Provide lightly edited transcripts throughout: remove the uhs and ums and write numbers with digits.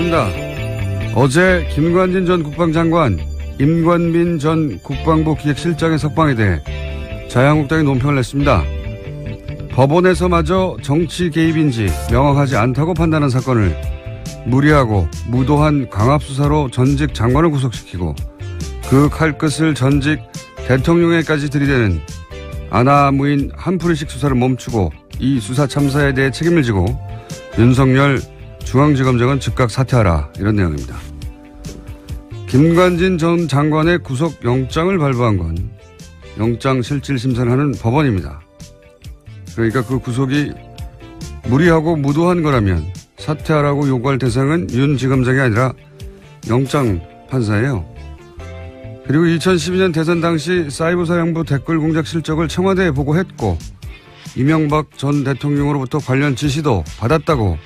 시작합니다. 어제 김관진 전 국방장관, 임관빈 전 국방부 기획실장의 석방에 대해 자유한국당이 논평을 냈습니다. 법원에서마저 정치 개입인지 명확하지 않다고 판단한 사건을 무리하고 무도한 강압수사로 전직 장관을 구속시키고 그 칼끝을 전직 대통령에까지 들이대는 아나무인 한풀이식 수사를 멈추고 이 수사 참사에 대해 책임을 지고 윤석열 중앙지검장은 즉각 사퇴하라, 이런 내용입니다. 김관진 전 장관의 구속영장을 발부한 건 영장실질심사를 하는 법원입니다. 그러니까 그 구속이 무리하고 무도한 거라면 사퇴하라고 요구할 대상은 윤 지검장이 아니라 영장 판사예요. 그리고 2012년 대선 당시 사이버사령부 댓글 공작 실적을 청와대에 보고했고 이명박 전 대통령으로부터 관련 지시도 받았다고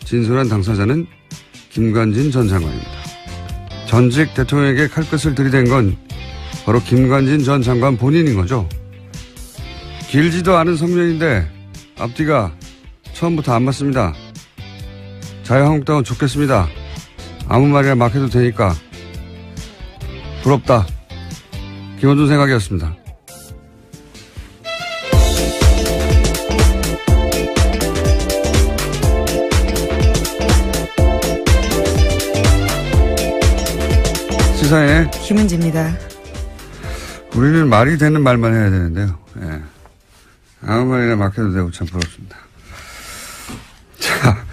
진술한 당사자는 김관진 전 장관입니다. 전직 대통령에게 칼끝을 들이댄 건 바로 김관진 전 장관 본인인 거죠. 길지도 않은 성명인데 앞뒤가 처음부터 안 맞습니다. 자유한국당은 좋겠습니다. 아무 말이나 막 해도 되니까. 부럽다. 김원준 생각이었습니다. 시사의 김은지입니다. 우리는 말이 되는 말만 해야 되는데요. 예. 아무 말이나 막 해도 되고 참 부럽습니다. 자,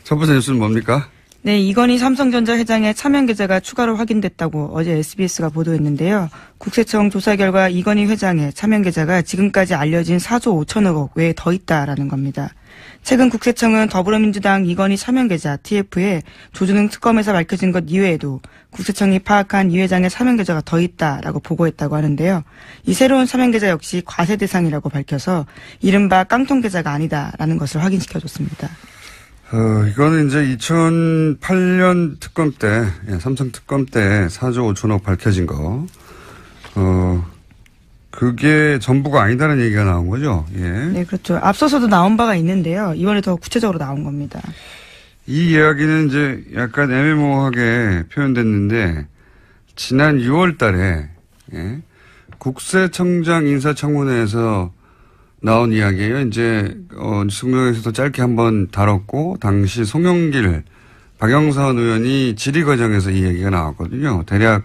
첫 번째 뉴스는 뭡니까? 네, 이건희 삼성전자 회장의 차명 계좌가 추가로 확인됐다고 어제 SBS가 보도했는데요. 국세청 조사 결과 이건희 회장의 차명 계좌가 지금까지 알려진 4조 5천억 원 외에 더 있다라는 겁니다. 최근 국세청은 더불어민주당 이건희 차명 계좌 TF에 조준웅 특검에서 밝혀진 것 이외에도 국세청이 파악한 이 회장의 차명 계좌가 더 있다라고 보고했다고 하는데요. 이 새로운 차명 계좌 역시 과세 대상이라고 밝혀서 이른바 깡통 계좌가 아니다라는 것을 확인시켜줬습니다. 이거는 이제 2008년 특검 때, 삼성 특검 때 4조 5천억 밝혀진 거, 그게 전부가 아니다는 얘기가 나온 거죠. 예. 네, 그렇죠. 앞서서도 나온 바가 있는데요. 이번에 더 구체적으로 나온 겁니다. 이 이야기는 이제 약간 애매모호하게 표현됐는데, 지난 6월 달에, 예, 국세청장 인사청문회에서 나온 이야기예요. 이제 뉴스공장에서도 짧게 한번 다뤘고 당시 송영길 박영선 의원이 질의 과정에서 이 얘기가 나왔거든요. 대략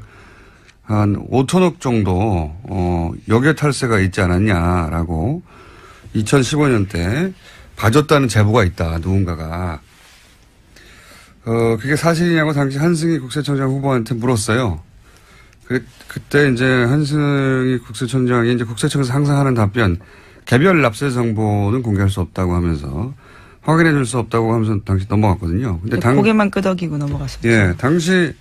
한 5천억 정도 역외 탈세가 있지 않았냐라고 2015년 때 봐줬다는 제보가 있다. 누군가가. 그게 사실이냐고 당시 한승희 국세청장 후보한테 물었어요. 그때 이제 한승희 국세청장이 이제 국세청에서 항상 하는 답변, 개별 납세 정보는 공개할 수 없다고 하면서 확인해 줄 수 없다고 하면서 당시 넘어갔거든요. 근데 고개만 끄덕이고 넘어갔었죠. 예, 당시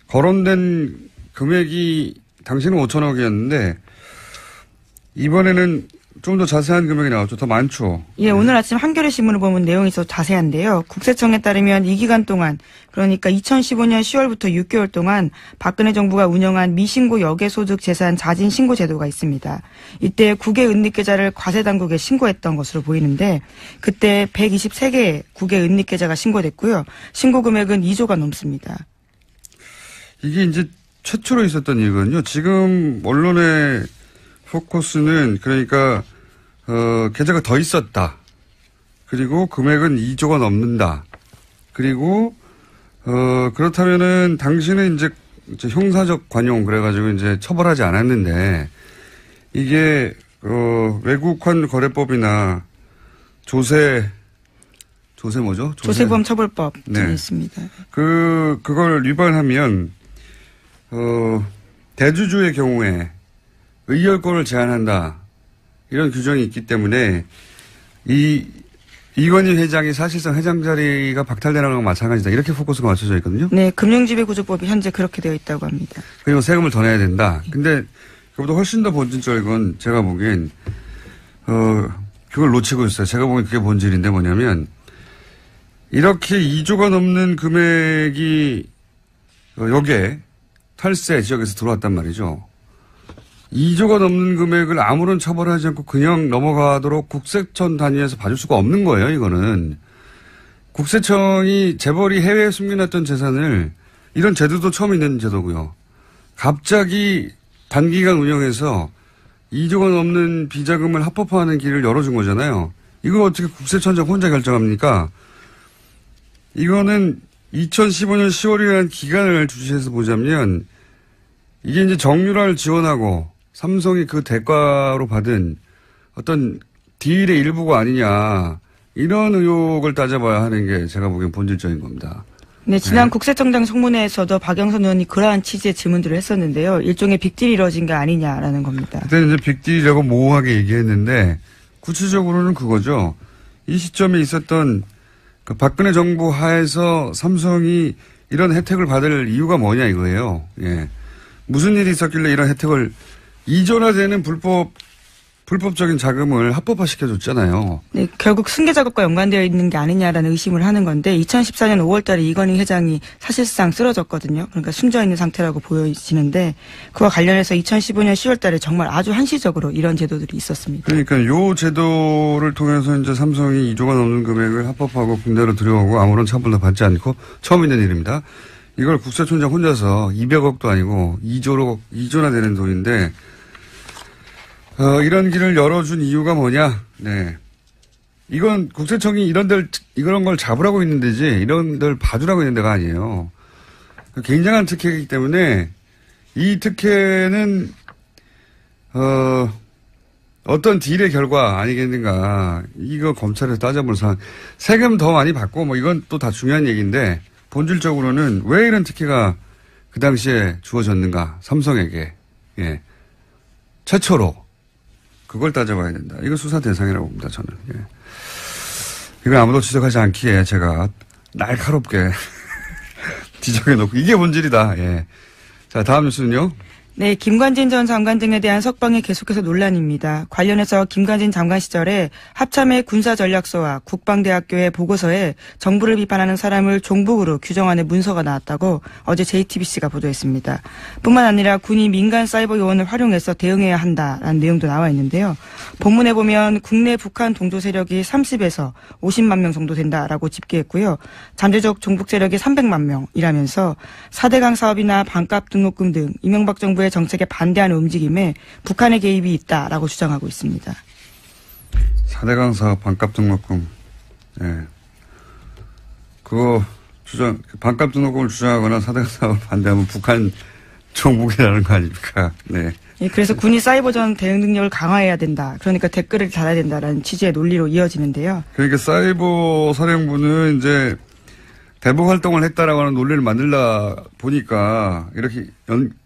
거론된 금액이 당시는 5천억이었는데 이번에는 좀 더 자세한 금액이 나왔죠. 더 많죠. 예, 오늘 아침 한겨레 신문을 보면 내용이 더 자세한데요. 국세청에 따르면 이 기간 동안, 그러니까 2015년 10월부터 6개월 동안 박근혜 정부가 운영한 미신고 역외소득 재산 자진 신고 제도가 있습니다. 이때 국외 은닉계좌를 과세당국에 신고했던 것으로 보이는데 그때 123개의 국외 은닉계좌가 신고됐고요. 신고 금액은 2조가 넘습니다. 이게 이제 최초로 있었던 일이거든요. 지금 언론의 포커스는 그러니까 계좌가 더 있었다. 그리고 금액은 2조가 넘는다. 그리고 그렇다면은 당신은 이제 형사적 관용 그래가지고 이제 처벌하지 않았는데 이게 외국환 거래법이나 조세 뭐죠? 조세범 처벌법 네. 있습니다. 그걸 위반하면 대주주의 경우에 의결권을 제한한다. 이런 규정이 있기 때문에 이건희 회장이 사실상 회장 자리가 박탈되는 거랑 마찬가지다. 이렇게 포커스가 맞춰져 있거든요. 네. 금융지배구조법이 현재 그렇게 되어 있다고 합니다. 그리고 세금을 더 내야 된다. 근데 그보다 훨씬 더 본질적인 건 제가 보기엔 그걸 놓치고 있어요. 제가 보기엔 그게 본질인데 뭐냐면 이렇게 2조가 넘는 금액이 여기에 탈세 지역에서 들어왔단 말이죠. 2조가 넘는 금액을 아무런 처벌하지 않고 그냥 넘어가도록 국세청 단위에서 봐줄 수가 없는 거예요, 이거는. 국세청이 재벌이 해외에 숨겨놨던 재산을 이런 제도도 처음 있는 제도고요. 갑자기 단기간 운영해서 2조 원 넘는 비자금을 합법화하는 길을 열어준 거잖아요. 이걸 어떻게 국세청장 혼자 결정합니까? 이거는 2015년 10월이라는 기간을 주시해서 보자면 이게 이제 정유라를 지원하고 삼성이 그 대가로 받은 어떤 딜의 일부가 아니냐 이런 의혹을 따져봐야 하는 게 제가 보기엔 본질적인 겁니다. 네, 지난 국세청장 청문회에서도 박영선 의원이 그러한 취지의 질문들을 했었는데요. 일종의 빅딜이 이루어진 게 아니냐라는 겁니다. 그때는 이제 빅딜이라고 모호하게 얘기했는데 구체적으로는 그거죠. 이 시점에 있었던 그 박근혜 정부 하에서 삼성이 이런 혜택을 받을 이유가 뭐냐 이거예요. 예. 무슨 일이 있었길래 이런 혜택을 이전화되는 불법적인 자금을 합법화시켜줬잖아요. 네, 결국 승계 작업과 연관되어 있는 게 아니냐라는 의심을 하는 건데 2014년 5월달에 이건희 회장이 사실상 쓰러졌거든요. 그러니까 숨져 있는 상태라고 보여지는데 그와 관련해서 2015년 10월달에 정말 아주 한시적으로 이런 제도들이 있었습니다. 그러니까 요 제도를 통해서 이제 삼성이 2조가 넘는 금액을 합법화하고 국내로 들여오고 아무런 처벌도 받지 않고 처음 있는 일입니다. 이걸 국세청장 혼자서 200억도 아니고 2조나 되는 돈인데 이런 길을 열어준 이유가 뭐냐? 네. 이건 국세청이 이런 걸 잡으라고 있는 데지, 이런 데를 봐주라고 있는 데가 아니에요. 굉장한 특혜이기 때문에, 이 특혜는, 어떤 딜의 결과 아니겠는가. 이거 검찰에서 따져볼 사안. 세금 더 많이 받고, 뭐 이건 또 다 중요한 얘기인데, 본질적으로는 왜 이런 특혜가 그 당시에 주어졌는가. 삼성에게. 예. 최초로. 그걸 따져봐야 된다. 이거 수사 대상이라고 봅니다, 저는. 예. 이걸 아무도 지적하지 않기에 제가 날카롭게 지적해놓고 이게 본질이다. 예. 자, 다음 뉴스는요. 네, 김관진 전 장관 등에 대한 석방이 계속해서 논란입니다. 관련해서 김관진 장관 시절에 합참의 군사전략서와 국방대학교의 보고서에 정부를 비판하는 사람을 종북으로 규정하는 문서가 나왔다고 어제 JTBC가 보도했습니다. 뿐만 아니라 군이 민간 사이버 요원을 활용해서 대응해야 한다라는 내용도 나와 있는데요. 본문에 보면 국내 북한 동조 세력이 30에서 50만 명 정도 된다라고 집계했고요. 잠재적 종북 세력이 300만 명이라면서 4대강 사업이나 반값 등록금 등 이명박 정부의 정책에 반대하는 움직임에 북한의 개입이 있다라고 주장하고 있습니다. 4대강 사업 반값 등록금. 예. 그거 반값 등록금을 주장하거나 4대강 사업을 반대하면 북한 종북이라는 거 아닙니까? 네. 예, 그래서 군이 사이버전 대응 능력을 강화해야 된다. 그러니까 댓글을 달아야 된다라는 취지의 논리로 이어지는데요. 그러니까 사이버 사령부는 이제 대북 활동을 했다라고 하는 논리를 만들다 보니까 이렇게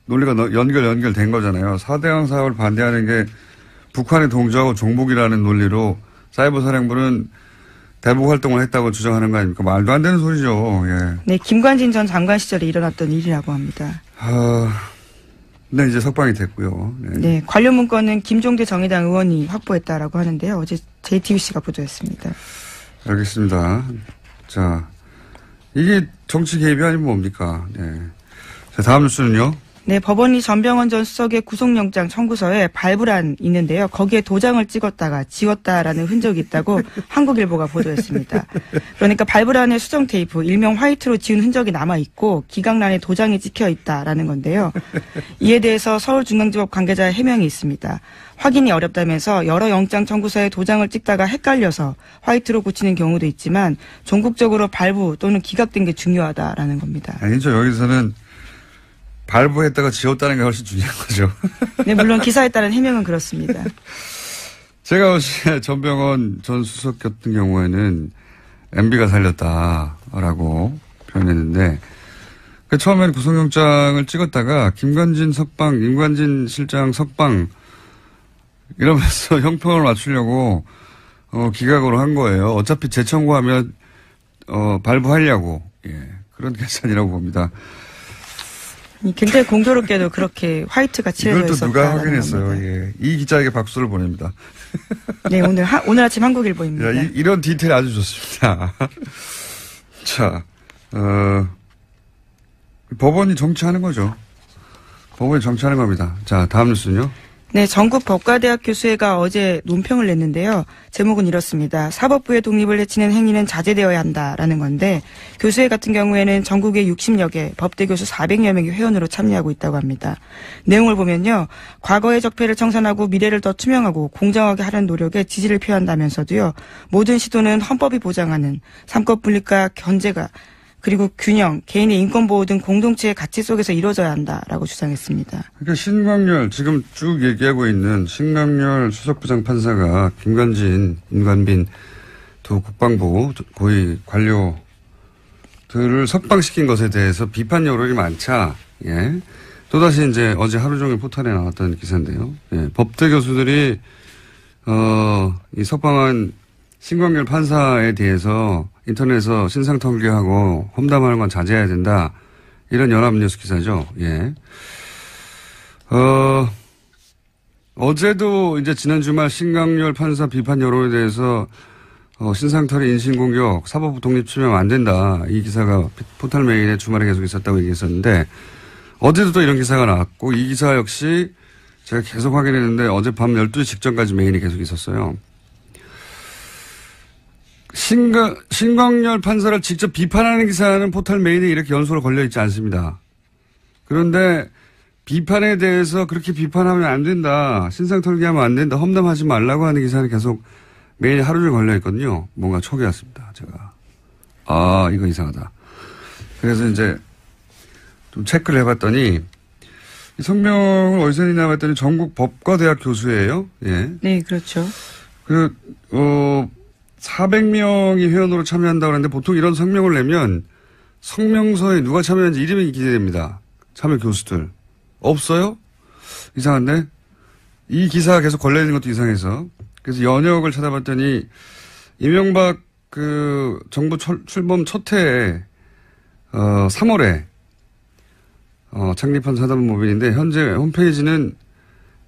논리가 연결된 거잖아요. 4대강 사업을 반대하는 게 북한의 동조하고 종북이라는 논리로 사이버 사령부는 대북 활동을 했다고 주장하는 거 아닙니까? 말도 안 되는 소리죠. 예. 네, 김관진 전 장관 시절에 일어났던 일이라고 합니다. 네, 이제 석방이 됐고요. 네. 네, 관련 문건은 김종대 정의당 의원이 확보했다라고 하는데요. 어제 JTBC가 보도했습니다. 알겠습니다. 자, 이게 정치 개입이 아니면 뭡니까? 네. 자, 다음 뉴스는요. 네, 법원이 전병헌 전 수석의 구속영장 청구서에 발부란 있는데요. 거기에 도장을 찍었다가 지웠다라는 흔적이 있다고 한국일보가 보도했습니다. 그러니까 발부란에 수정 테이프, 일명 화이트로 지운 흔적이 남아있고 기각란에 도장이 찍혀 있다라는 건데요. 이에 대해서 서울중앙지법 관계자의 해명이 있습니다. 확인이 어렵다면서 여러 영장 청구서에 도장을 찍다가 헷갈려서 화이트로 고치는 경우도 있지만 종국적으로 발부 또는 기각된 게 중요하다라는 겁니다. 아니죠. 여기서는 발부했다가 지웠다는 게 훨씬 중요한 거죠. 네, 물론 기사에 따른 해명은 그렇습니다. 제가 어제 전병헌 전 수석 같은 경우에는 MB가 살렸다라고 표현했는데 처음에는 구속영장을 찍었다가 김관진 실장 석방 이러면서 형평을 맞추려고 기각으로 한 거예요. 어차피 재청구하면 발부하려고 그런 계산이라고 봅니다. 굉장히 공교롭게도 그렇게 화이트가 칠해져 있었다. 이걸 또 누가 확인했어요. 예. 이 기자에게 박수를 보냅니다. 네, 오늘 아침 한국일보입니다. 야, 이런 디테일 아주 좋습니다. 자, 법원이 정치하는 거죠. 법원이 정치하는 겁니다. 자, 다음 뉴스는요. 네, 전국 법과대학 교수회가 어제 논평을 냈는데요. 제목은 이렇습니다. 사법부의 독립을 해치는 행위는 자제되어야 한다라는 건데 교수회 같은 경우에는 전국에 60여 개 법대 교수 400여 명이 회원으로 참여하고 있다고 합니다. 내용을 보면요. 과거의 적폐를 청산하고 미래를 더 투명하고 공정하게 하려는 노력에 지지를 표한다면서도요. 모든 시도는 헌법이 보장하는 삼권 분립과 견제가 그리고 균형, 개인의 인권 보호 등 공동체의 가치 속에서 이루어져야 한다라고 주장했습니다. 그러니까 신광열 지금 쭉 얘기하고 있는 신광열 수석부장 판사가 김관진, 임관빈 두 국방부 고위 관료들을 석방시킨 것에 대해서 비판 여론이 많자. 예. 또다시 이제 어제 하루 종일 포털에 나왔던 기사인데요. 예. 법대 교수들이 이 석방한 신광열 판사에 대해서 인터넷에서 신상털기하고 험담하는 건 자제해야 된다. 이런 연합뉴스 기사죠. 예. 어제도 이제 지난 주말 신광열 판사 비판 여론에 대해서 신상털이 인신공격, 사법부 독립 침해하면 안 된다. 이 기사가 포털 메일에 주말에 계속 있었다고 얘기했었는데 어제도 또 이런 기사가 나왔고 이 기사 역시 제가 계속 확인했는데 어젯밤 12시 직전까지 메일이 계속 있었어요. 신광열 판사를 직접 비판하는 기사는 포털 메인에 이렇게 연속으로 걸려있지 않습니다. 그런데 비판에 대해서 그렇게 비판하면 안 된다. 신상털기하면 안 된다. 험담하지 말라고 하는 기사는 계속 메인에 하루 종일 걸려있거든요. 뭔가 촉이 왔습니다. 제가. 이거 이상하다. 그래서 이제 좀 체크를 해봤더니 이 성명을 어디서 했나 봤더니 전국 법과대학 교수예요. 예. 네, 그렇죠. 400명이 회원으로 참여한다고 하는데 보통 이런 성명을 내면 성명서에 누가 참여했는지 이름이 기재됩니다. 참여 교수들. 없어요? 이상한데? 이 기사가 계속 걸려있는 것도 이상해서. 그래서 연역을 찾아봤더니 이명박 정부 출범 첫 해에 3월에 창립한 사단법인인데 현재 홈페이지는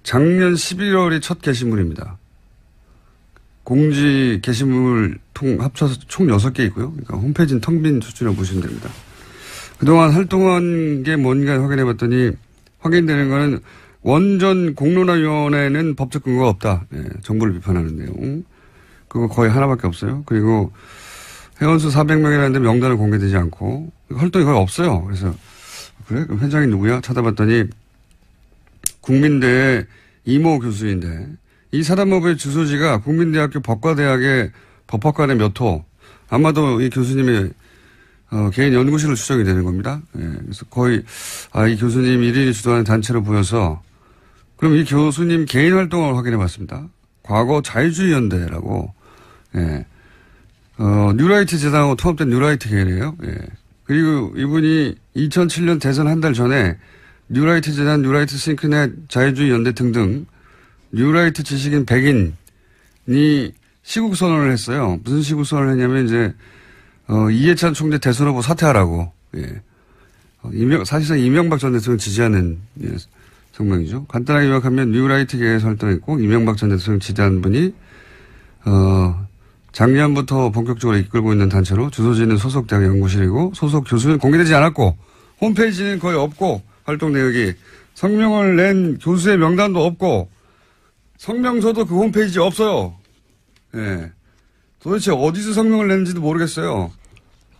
작년 11월이 첫 게시물입니다. 공지 게시물 합쳐서 총 6개 있고요. 그러니까 홈페이지는 텅 빈 수준으로 보시면 됩니다. 그동안 활동한 게 뭔가 확인해 봤더니 확인되는 거는 원전 공론화위원회는 법적 근거가 없다. 네, 정부를 비판하는 내용. 그거 거의 하나밖에 없어요. 그리고 회원수 400명이라는데 명단을 공개되지 않고 활동이 거의 없어요. 그래서 그래? 그럼 회장이 누구야? 찾아봤더니 국민대의 이모 교수인데 이 사단법의 주소지가 국민대학교 법과대학의 법학관의 몇 호. 아마도 이 교수님의 개인 연구실로 추정이 되는 겁니다. 예, 그래서 거의 이 교수님 1인이 주도하는 단체로 보여서 그럼 이 교수님 개인 활동을 확인해 봤습니다. 과거 자유주의연대라고 예, 뉴라이트 재단하고 통합된 뉴라이트 계열이에요. 예. 그리고 이분이 2007년 대선 한 달 전에 뉴라이트 재단, 뉴라이트 싱크넷, 자유주의연대 등등 뉴라이트 지식인 100인이 시국선언을 했어요. 무슨 시국선언을 했냐면 이제 이해찬 총재 대선 후보 사퇴하라고. 예. 사실상 이명박 전 대통령 지지하는 성명이죠. 간단하게 요약하면 뉴라이트계에서 활동했고 이명박 전 대통령 지지하는 분이 작년부터 본격적으로 이끌고 있는 단체로 주소지는 소속 대학 연구실이고 소속 교수는 공개되지 않았고 홈페이지는 거의 없고 활동 내역이 성명을 낸 교수의 명단도 없고 성명서도 그 홈페이지에 없어요. 예. 도대체 어디서 성명을 냈는지도 모르겠어요.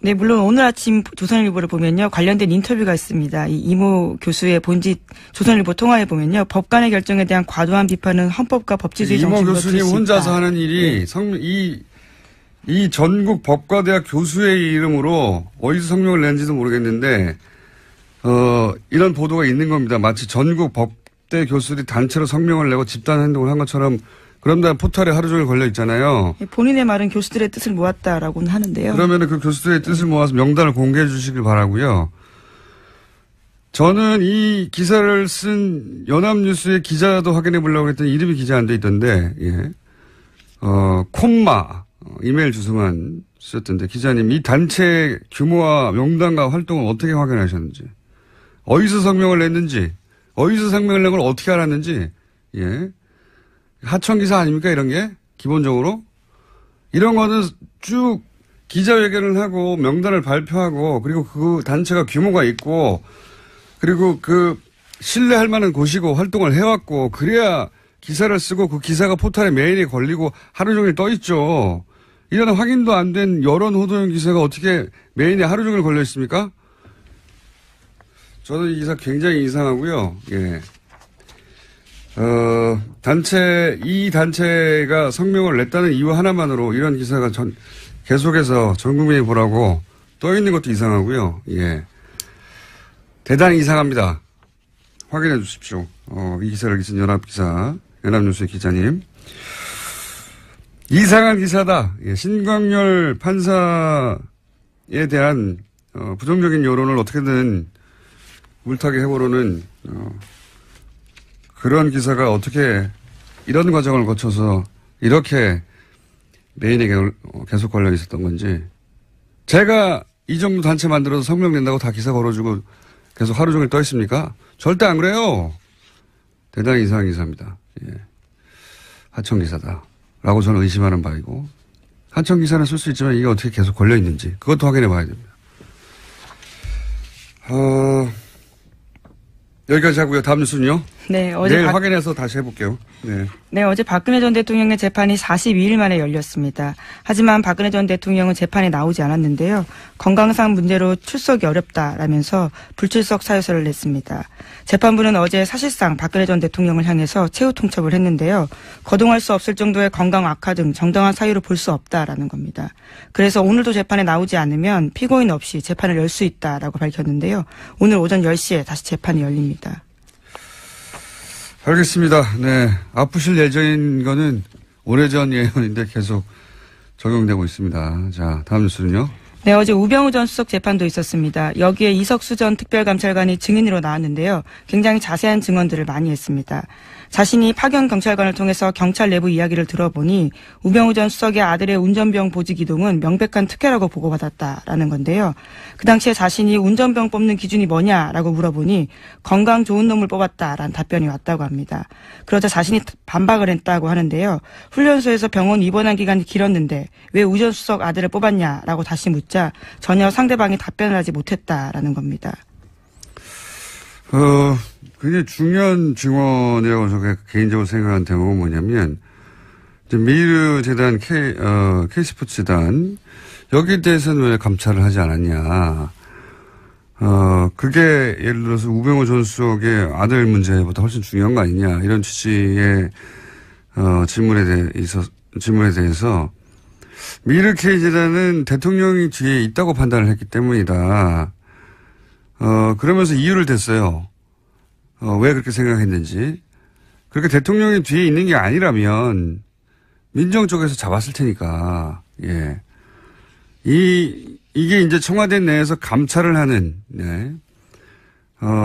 네, 물론 오늘 아침 조선일보를 보면요. 관련된 인터뷰가 있습니다. 이 이모 교수의 본지 조선일보 통화에 보면요. 법관의 결정에 대한 과도한 비판은 헌법과 법치주의 정신과 이모 교수님 혼자서 하는 일이 네. 이 전국 법과대학 교수의 이름으로 어디서 성명을 낸지도 모르겠는데 이런 보도가 있는 겁니다. 마치 전국 법대 교수들이 단체로 성명을 내고 집단 행동을 한 것처럼 그런다 포털에 하루 종일 걸려 있잖아요. 본인의 말은 교수들의 뜻을 모았다라고는 하는데요. 그러면 그 교수들의 뜻을 모아서 명단을 공개해 주시길 바라고요. 저는 이 기사를 쓴 연합뉴스의 기자도 확인해 보려고 했더니 이름이 기재 안 돼 있던데, 예. 콤마, 이메일 주소만 쓰셨던데, 기자님, 이 단체 규모와 명단과 활동을 어떻게 확인하셨는지, 어디서 성명을 냈는지, 어디서 성명을 낸 걸 어떻게 알았는지, 예. 하청기사 아닙니까? 이런 게? 기본적으로? 이런 거는 쭉 기자회견을 하고 명단을 발표하고 그리고 그 단체가 규모가 있고 그리고 그 신뢰할 만한 곳이고 활동을 해왔고 그래야 기사를 쓰고 그 기사가 포털에 메일에 걸리고 하루 종일 떠 있죠. 이런 확인도 안 된 여론 호도용 기사가 어떻게 메일에 하루 종일 걸려 있습니까? 저는 이 기사 굉장히 이상하고요. 예. 이 단체가 성명을 냈다는 이유 하나만으로 이런 기사가 계속해서 전 국민이 보라고 떠 있는 것도 이상하고요. 예. 대단히 이상합니다. 확인해 주십시오. 이 기사를 기신 연합뉴스의 기자님. 이상한 기사다. 예. 신광열 판사에 대한 부정적인 여론을 어떻게든 물타기 해보려는 그런 기사가 어떻게 이런 과정을 거쳐서 이렇게 메인에 계속 걸려 있었던 건지. 제가 이 정도 단체 만들어서 성명 낸다고 다 기사 걸어주고 계속 하루 종일 떠 있습니까? 절대 안 그래요. 대단히 이상한 기사입니다. 예. 하청 기사다. 라고 저는 의심하는 바이고. 하청 기사는 쓸 수 있지만 이게 어떻게 계속 걸려 있는지 그것도 확인해 봐야 됩니다. 여기까지 하고요. 다음 뉴스는요? 네, 내일 확인해서 다시 해볼게요. 네, 어제 박근혜 전 대통령의 재판이 42일 만에 열렸습니다. 하지만 박근혜 전 대통령은 재판에 나오지 않았는데요. 건강상 문제로 출석이 어렵다라면서 불출석 사유서를 냈습니다. 재판부는 어제 사실상 박근혜 전 대통령을 향해서 최후 통첩을 했는데요. 거동할 수 없을 정도의 건강 악화 등 정당한 사유로 볼 수 없다라는 겁니다. 그래서 오늘도 재판에 나오지 않으면 피고인 없이 재판을 열 수 있다라고 밝혔는데요. 오늘 오전 10시에 다시 재판이 열립니다. 알겠습니다. 네. 아프실 예정인 거는 오래전 예언인데 계속 적용되고 있습니다. 자, 다음 뉴스는요? 네, 어제 우병우 전 수석 재판도 있었습니다. 여기에 이석수 전 특별감찰관이 증인으로 나왔는데요. 굉장히 자세한 증언들을 많이 했습니다. 자신이 파견 경찰관을 통해서 경찰 내부 이야기를 들어보니 우병우 전 수석의 아들의 운전병 보직 이동은 명백한 특혜라고 보고받았다라는 건데요. 그 당시에 자신이 운전병 뽑는 기준이 뭐냐라고 물어보니 건강 좋은 놈을 뽑았다라는 답변이 왔다고 합니다. 그러자 자신이 반박을 했다고 하는데요. 훈련소에서 병원 입원한 기간이 길었는데 왜 우 전 수석 아들을 뽑았냐라고 다시 묻자 전혀 상대방이 답변을 하지 못했다라는 겁니다. 굉장히 중요한 증언이라고 제가 개인적으로 생각한 대목은 뭐냐면, 미르 재단, K스포츠 재단, 여기에 대해서는 왜 감찰을 하지 않았냐. 그게 예를 들어서 우병우 전 수석의 아들 문제보다 훨씬 중요한 거 아니냐. 이런 취지의, 질문에 대해서, 미르 K 재단은 대통령이 뒤에 있다고 판단을 했기 때문이다. 그러면서 이유를 댔어요. 왜 그렇게 생각했는지. 그렇게 대통령이 뒤에 있는 게 아니라면 민정 쪽에서 잡았을 테니까. 예. 이게 이제 청와대 내에서 감찰을 하는, 네.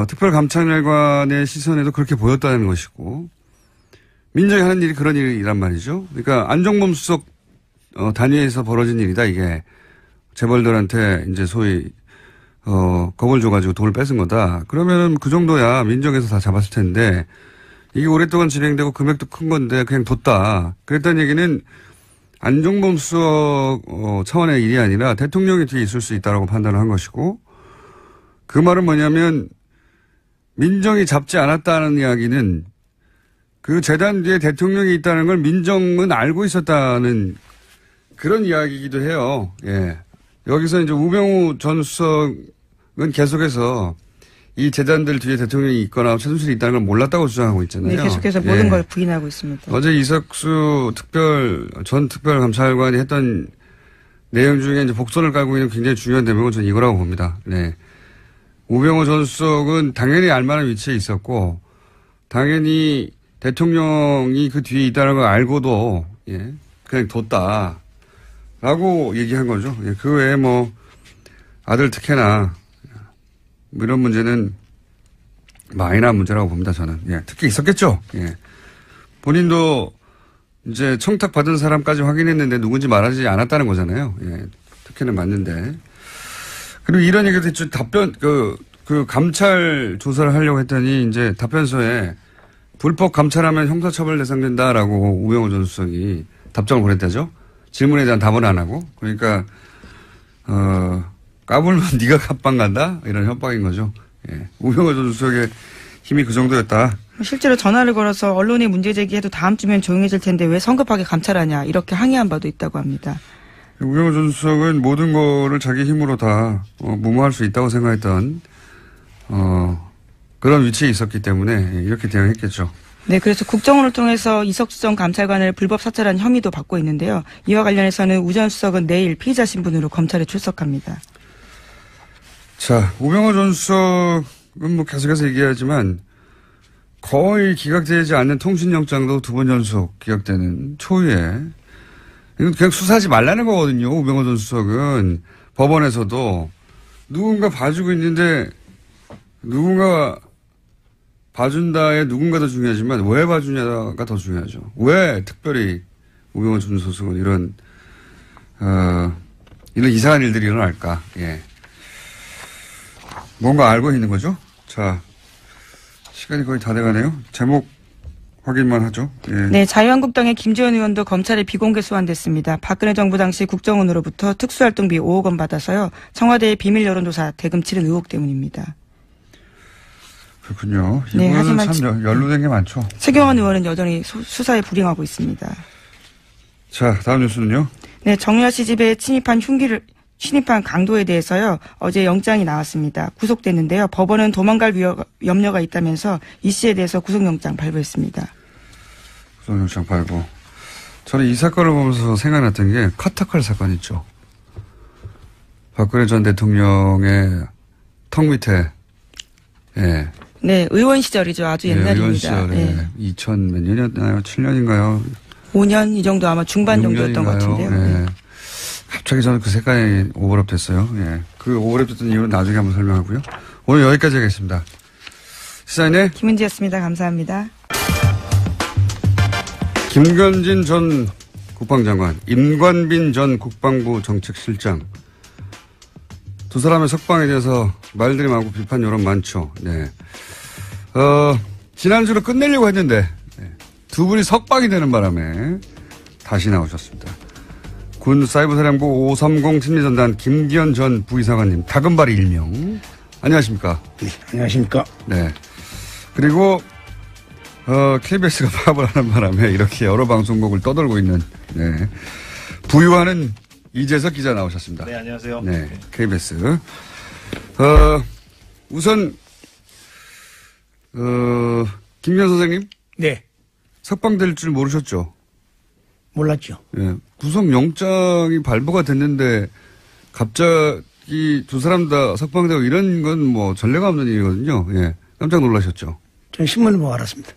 특별감찰관의 시선에도 그렇게 보였다는 것이고, 민정이 하는 일이 그런 일이란 말이죠. 그러니까 안종범 수석 단위에서 벌어진 일이다, 이게. 재벌들한테 이제 소위 겁을 줘가지고 돈을 뺏은 거다. 그러면은 그 정도야 민정에서 다 잡았을 텐데, 이게 오랫동안 진행되고 금액도 큰 건데 그냥 뒀다. 그랬다는 얘기는 안종범 수석 차원의 일이 아니라 대통령이 뒤에 있을 수 있다라고 판단을 한 것이고, 그 말은 뭐냐면 민정이 잡지 않았다는 이야기는 그 재단 뒤에 대통령이 있다는 걸 민정은 알고 있었다는 그런 이야기이기도 해요. 예. 여기서 이제 우병우 전 수석은 계속해서 이 재단들 뒤에 대통령이 있거나 최순실이 있다는 걸 몰랐다고 주장하고 있잖아요. 네, 계속해서 모든 걸 부인하고 있습니다. 어제 이석수 전 특별감찰관이 했던 내용 중에 이제 복선을 깔고 있는 굉장히 중요한 대목은 저는 이거라고 봅니다. 네. 우병우 전 수석은 당연히 알만한 위치에 있었고, 당연히 대통령이 그 뒤에 있다는 걸 알고도, 예, 그냥 뒀다. 라고 얘기한 거죠. 예, 그 외에 뭐, 아들 특혜나, 뭐 이런 문제는 마이너한 문제라고 봅니다, 저는. 예, 특혜 있었겠죠. 예. 본인도 이제 청탁받은 사람까지 확인했는데 누군지 말하지 않았다는 거잖아요. 예, 특혜는 맞는데. 그리고 이런 얘기도 했죠. 그 감찰 조사를 하려고 했더니 이제 답변서에 불법 감찰하면 형사처벌 대상된다라고 우병우 전 수석이 답장을 보냈다죠. 질문에 대한 답은 안 하고. 그러니까, 까불면 네가 갑방 간다? 이런 협박인 거죠. 예. 우병우 전 수석의 힘이 그 정도였다. 실제로 전화를 걸어서 언론에 문제 제기해도 다음 주면 조용해질 텐데 왜 성급하게 감찰하냐 이렇게 항의한 바도 있다고 합니다. 우병우 전 수석은 모든 거를 자기 힘으로 다 무마할 수 있다고 생각했던 그런 위치에 있었기 때문에 이렇게 대응했겠죠. 네, 그래서 국정원을 통해서 이석수 전 감찰관을 불법 사찰한 혐의도 받고 있는데요. 이와 관련해서는 우 전 수석은 내일 피의자 신분으로 검찰에 출석합니다. 자, 우병우 전 수석은 뭐 계속해서 얘기하지만 거의 기각되지 않는 통신영장도 두 번 연속 기각되는 초유의 이건 그냥 수사하지 말라는 거거든요. 우병우 전 수석은 법원에서도 누군가 봐주고 있는데 누군가 봐준다에 누군가 더 중요하지만 왜 봐주냐가 더 중요하죠. 왜 특별히 우병우 전 수석은 이런 이상한 일들이 일어날까? 예. 뭔가 알고 있는 거죠. 자, 시간이 거의 다 돼가네요. 제목 확인만 하죠. 예. 네, 자유한국당의 김재원 의원도 검찰에 비공개 소환됐습니다. 박근혜 정부 당시 국정원으로부터 특수활동비 5억 원 받아서요. 청와대의 비밀 여론조사 대금 치른 의혹 때문입니다. 그렇군요. 네, 이분은 하지만 참 연루된 게 많죠. 최경환 의원은 여전히 수사에 불응하고 있습니다. 자, 다음 뉴스는요. 네, 정유아 씨 집에 침입한 강도에 대해서요. 어제 영장이 나왔습니다. 구속됐는데요. 법원은 도망갈 염려가 있다면서 이 씨에 대해서 구속영장 발부했습니다. 구속영장 발부. 저는 이 사건을 보면서 생각났던 게 카타칼 사건 있죠. 박근혜 전 대통령의 턱 밑에 예. 네, 의원 시절이죠. 아주 옛날입니다. 의원 시절에 네. 2000 몇 년이었나요? 7년인가요? 5년 이 정도 아마 중반정도였던 것 같은데요. 예. 네. 갑자기 저는 그 색깔이 오버랩 됐어요. 예. 그 오버랩 됐던 이유는 나중에 한번 설명하고요. 오늘 여기까지 하겠습니다. 시사인의 김은지였습니다. 감사합니다. 김건진 전 국방장관, 임관빈 전 국방부 정책실장. 두 사람의 석방에 대해서 말들이 많고 비판 여론 많죠. 네. 지난주로 끝내려고 했는데, 네. 두 분이 석방이 되는 바람에 다시 나오셨습니다. 군 사이버사령부 530 심리전단 김기현 전 부이사관님, 다금바리 일명. 안녕하십니까? 네, 안녕하십니까? 네. 그리고, KBS가 파업을 하는 바람에 이렇게 여러 방송국을 떠돌고 있는, 네. 부유하는 이재석 기자 나오셨습니다. 네, 안녕하세요. 네, KBS. 우선, 김기현 선생님? 네. 석방될 줄 모르셨죠? 몰랐죠. 예. 구속영장이 발부가 됐는데, 갑자기 두 사람 다 석방되고 이런 건 뭐 전례가 없는 일이거든요. 예. 깜짝 놀라셨죠? 전 신문을 보고 알았습니다.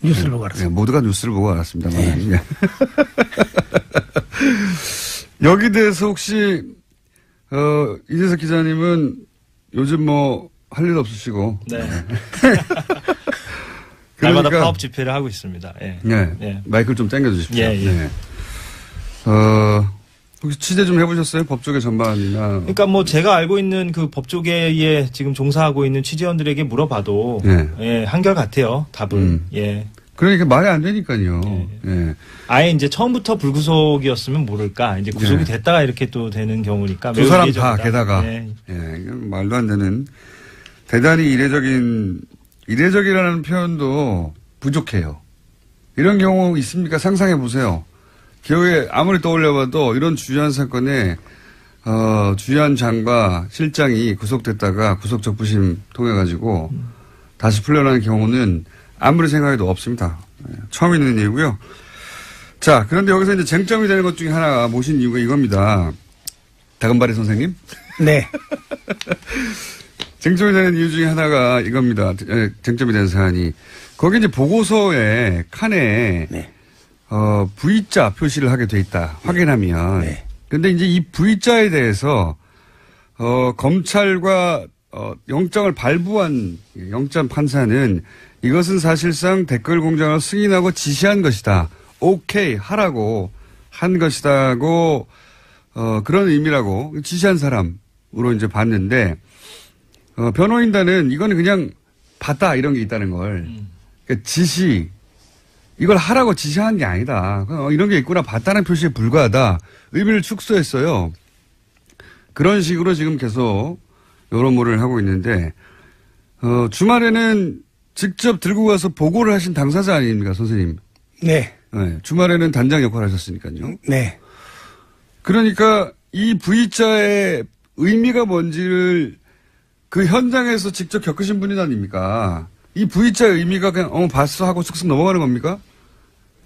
뉴스를 보고 알았습니다. 예, 모두가 뉴스를 보고 알았습니다만. 네. 예. 여기 대해서 혹시, 이재석 기자님은 요즘 뭐, 할 일 없으시고. 네. 그러니까, 날마다 파업 집회를 하고 있습니다. 예. 네. 예. 마이크를 좀 당겨주십시오. 예, 예. 네. 혹시 취재 좀 해보셨어요? 법조계 전반이나. 그러니까 뭐 제가 알고 있는 그 법조계에 지금 종사하고 있는 취재원들에게 물어봐도 예. 예, 한결같아요. 답은. 예. 그러니까 말이 안 되니까요. 예. 아예 이제 처음부터 불구속이었으면 모를까. 이제 구속이 예. 됐다가 이렇게 또 되는 경우니까. 두 매우 사람 이례적이다. 다 게다가. 예. 예. 이건 말도 안 되는 대단히 이례적이라는 표현도 부족해요. 이런 경우 있습니까? 상상해 보세요. 기억에 아무리 떠올려봐도 이런 주요한 사건에 주요한 장과 실장이 구속됐다가 구속적부심 통해 가지고 다시 풀려나는 경우는 아무리 생각해도 없습니다. 처음 있는 일이고요. 자, 그런데 여기서 이제 쟁점이 되는 것 중에 하나가 모신 이유가 이겁니다. 다금바리 선생님? 네. 쟁점이 되는 이유 중에 하나가 이겁니다. 쟁점이 되는 사안이. 거기 이제 보고서에 칸에 네. V자 표시를 하게 돼 있다. 확인하면. 네. 근데 이제 이 V자에 대해서 검찰과 영장을 발부한 영장 판사는 이것은 사실상 댓글 공장을 승인하고 지시한 것이다. 오케이 하라고 한 것이다고 그런 의미라고 지시한 사람으로 이제 봤는데 변호인단은 이거는 그냥 봤다 이런 게 있다는 걸 그러니까 지시 이걸 하라고 지시한 게 아니다. 이런 게 있구나 봤다는 표시에 불과하다. 의미를 축소했어요. 그런 식으로 지금 계속 여론몰이를 하고 있는데 주말에는 직접 들고 가서 보고를 하신 당사자 아닙니까, 선생님? 네. 네. 주말에는 단장 역할을 하셨으니까요. 네. 그러니까 이 V자의 의미가 뭔지를 그 현장에서 직접 겪으신 분이 아닙니까? 이 V자의 의미가 그냥 봤어 하고 쓱쓱 넘어가는 겁니까?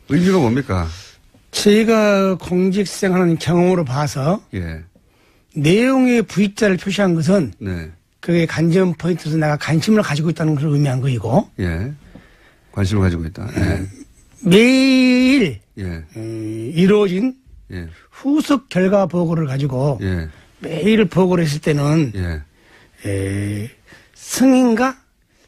의미가 뭡니까? 제가 공직생활하는 경험으로 봐서 예. 내용의 V자를 표시한 것은 네. 그게 관전 포인트에서 내가 관심을 가지고 있다는 것을 의미한 것이고 예. 관심을 가지고 있다. 예. 매일 예. 이루어진 예. 후속 결과 보고를 가지고 예. 매일 보고를 했을 때는 예. 승인과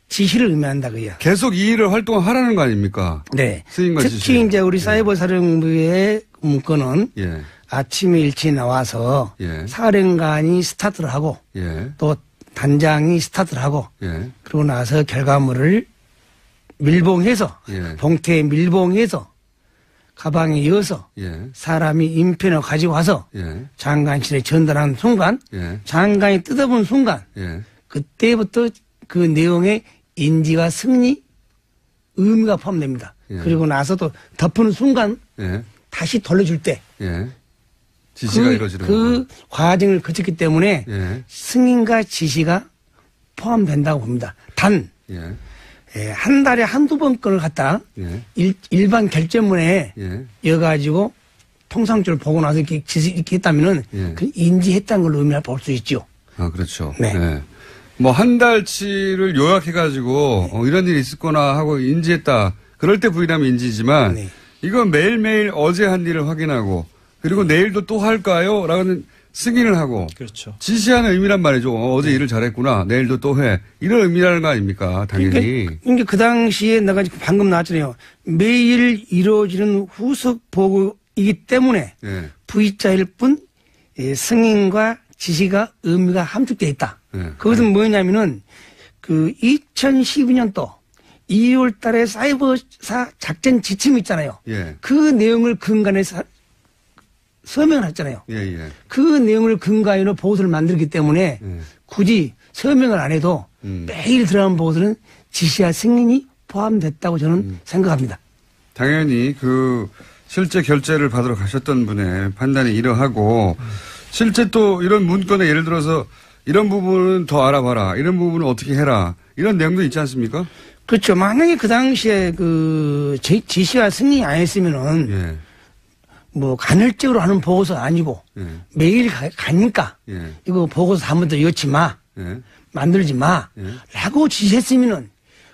지시를 의미한다고요. 계속 이 일을 활동하라는 거 아닙니까? 네. 승인과 특히 지시. 이제 우리 사이버 사령부의 문건은 예. 아침에 일찍 나와서 예. 사령관이 스타트를 하고 예. 또 단장이 스타트를 하고 예. 그러고 나서 결과물을 밀봉해서 예. 봉투에 밀봉해서 가방에 이어서 예. 사람이 인편을 가지고 와서 예. 장관실에 전달하는 순간 예. 장관이 뜯어본 순간 예. 그때부터 그 내용의 인지와 승리 의미가 포함됩니다. 예. 그리고 나서도 덮는 순간 예. 다시 돌려줄 때 예. 지시가 이루어지는 그 과정을 거쳤기 때문에 예. 승인과 지시가 포함된다고 봅니다. 단 예. 한 달에 한두 번 건을 갖다 예. 일반 결제문에 예. 이어가지고 통상적으로 보고 나서 이렇게 했다면은 예. 그 인지했다는 걸 의미를 볼 수 있죠. 아, 그렇죠. 네. 네. 뭐, 한 달치를 요약해가지고, 이런 일이 있을 거나 하고 인지했다. 그럴 때 부인하면 인지지만, 네. 이건 매일매일 어제 한 일을 확인하고, 그리고 내일도 또 할까요? 라는 승인을 하고, 그렇죠. 지시하는 의미란 말이죠. 어제 일을 잘했구나. 내일도 또 해. 이런 의미라는 거 아닙니까? 당연히. 그러니까 그 당시에 내가 방금 나왔잖아요. 매일 이루어지는 후속 보고이기 때문에 예. V자일 뿐 승인과 지시가 의미가 함축되어 있다. 예. 그것은 뭐냐면은 그 2012년도 2월 달에 사이버사 작전 지침이 있잖아요. 예. 그 내용을 근간에 서명을 했잖아요. 예, 예. 그 내용을 근간으로 보고서를 만들기 때문에 예. 굳이 서명을 안 해도 매일 들어가는 보고서는 지시와 승인이 포함됐다고 저는 생각합니다. 당연히 그 실제 결제를 받으러 가셨던 분의 판단이 이러하고 실제 또 이런 문건에 예를 들어서 이런 부분은 더 알아봐라. 이런 부분은 어떻게 해라. 이런 내용도 있지 않습니까? 그렇죠. 만약에 그 당시에 그 지시와 승인이 안 했으면은 예. 뭐 간헐적으로 하는 보고서 아니고 예. 매일 가니까 예. 이거 보고서 다음부터 이렇지 마. 예. 만들지 마. 예. 라고 지시했으면은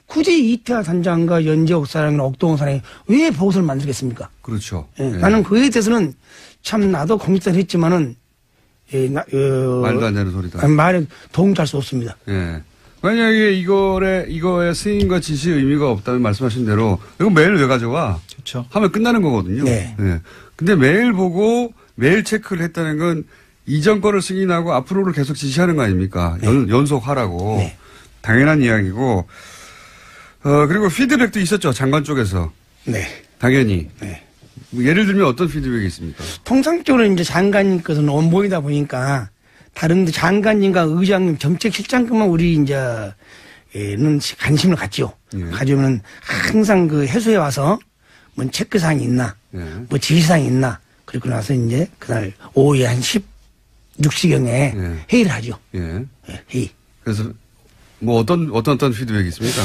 굳이 이태하 단장과 연재옥 사장이나 옥동호 사장이 왜 보고서를 만들겠습니까? 그렇죠. 예. 예. 나는 그에 대해서는 참 나도 공직자를 했지만은 말도 안 되는 소리다. 말에 동의할 수 없습니다. 예. 만약에 이거에 승인과 지시 의미가 없다면 말씀하신 대로 이거 매일 왜 가져와? 그렇죠. 하면 끝나는 거거든요. 네. 예. 근데 매일 보고 매일 체크를 했다는 건 이전 거를 승인하고 앞으로를 계속 지시하는 거 아닙니까? 네. 연속하라고. 네. 당연한 이야기고. 그리고 피드백도 있었죠. 장관 쪽에서. 네. 당연히. 네. 예를 들면 어떤 피드백이 있습니까? 통상적으로 이제 장관님께서는 원본이다 보니까 다른 장관님과 의장님 정책실장급만 우리 이제는 관심을 갖죠. 예. 가지면 항상 그 해수에 와서 뭐 체크사항이 있나, 예. 뭐 지시사항이 있나. 그리고 나서 이제 그날 오후에 한 16시경에 예. 회의를 하죠. 예. 회의. 그래서 뭐 어떤 피드백이 있습니까?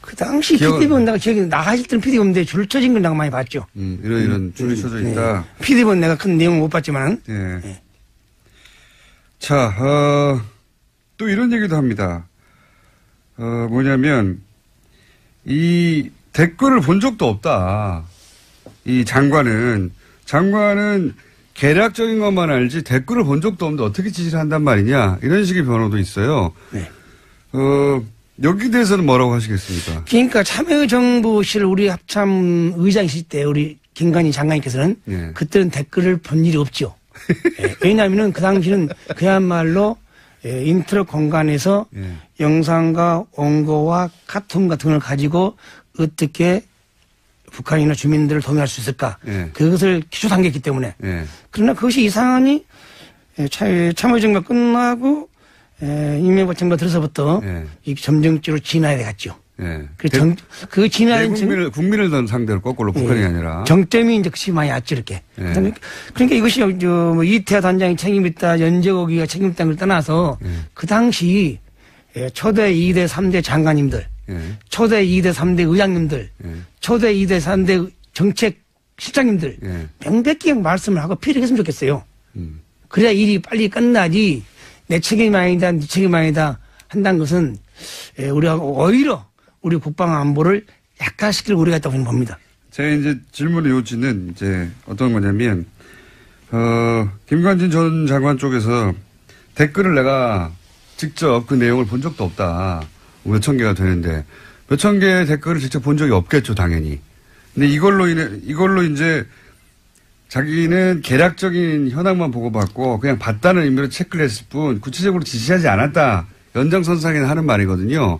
그 당시 피디본 내가 기억이 나가실 때는 피디본인데 줄 쳐진 걸 내가 많이 봤죠. 이런 줄이 쳐져 있다. 피디본 내가 큰 내용을 못 봤지만. 예. 예. 자, 또 이런 얘기도 합니다. 뭐냐면, 이 댓글을 본 적도 없다. 이 장관은 계략적인 것만 알지 댓글을 본 적도 없는데 어떻게 지시를 한단 말이냐. 이런 식의 변호도 있어요. 네. 여기 대해서는 뭐라고 하시겠습니까? 그러니까 참여정부실 우리 합참 의장이실 때 우리 김관희 장관님께서는 예. 그때는 댓글을 본 일이 없죠. 예, 왜냐하면 그 당시는 그야말로 인터넷 공간에서 예. 영상과 원고와 카툰 같은 걸 가지고 어떻게 북한이나 주민들을 도움할 수 있을까. 예. 그것을 기초 단계이기 때문에. 예. 그러나 그것이 이상하니 참여정부가 끝나고 이명박 정부가 들어서부터 예. 이 점정적으로 진화해 갔죠. 예. 그 지난 국민을 상대로 거꾸로 북한이 아니라 정점이 이제 그치 많이 왔죠 이렇게. 예. 그러니까 이것이 이태하 단장이 책임있다, 연재거기가 책임있다는 걸 떠나서 그 당시 초대 2대 3대 장관님들, 초대 2대 3대 의장님들, 초대 2대 3대 정책 실장님들 명백히 말씀을 하고 피력했으면 좋겠어요. 그래야 일이 빨리 끝나지 내 책임이 아니다, 네 책임이 아니다 한다는 것은 우리가 오히려 우리 국방 안보를 약화시킬 우려가 있다고 저는 봅니다. 제가 이제 질문의 요지는 이제 어떤 거냐면, 김관진 전 장관 쪽에서 댓글을 내가 직접 그 내용을 본 적도 없다. 몇천 개가 되는데, 몇천 개의 댓글을 직접 본 적이 없겠죠, 당연히. 근데 이걸로 이제 자기는 개략적인 현황만 보고받고 그냥 봤다는 의미로 체크를 했을 뿐 구체적으로 지시하지 않았다. 연장선상에는 하는 말이거든요.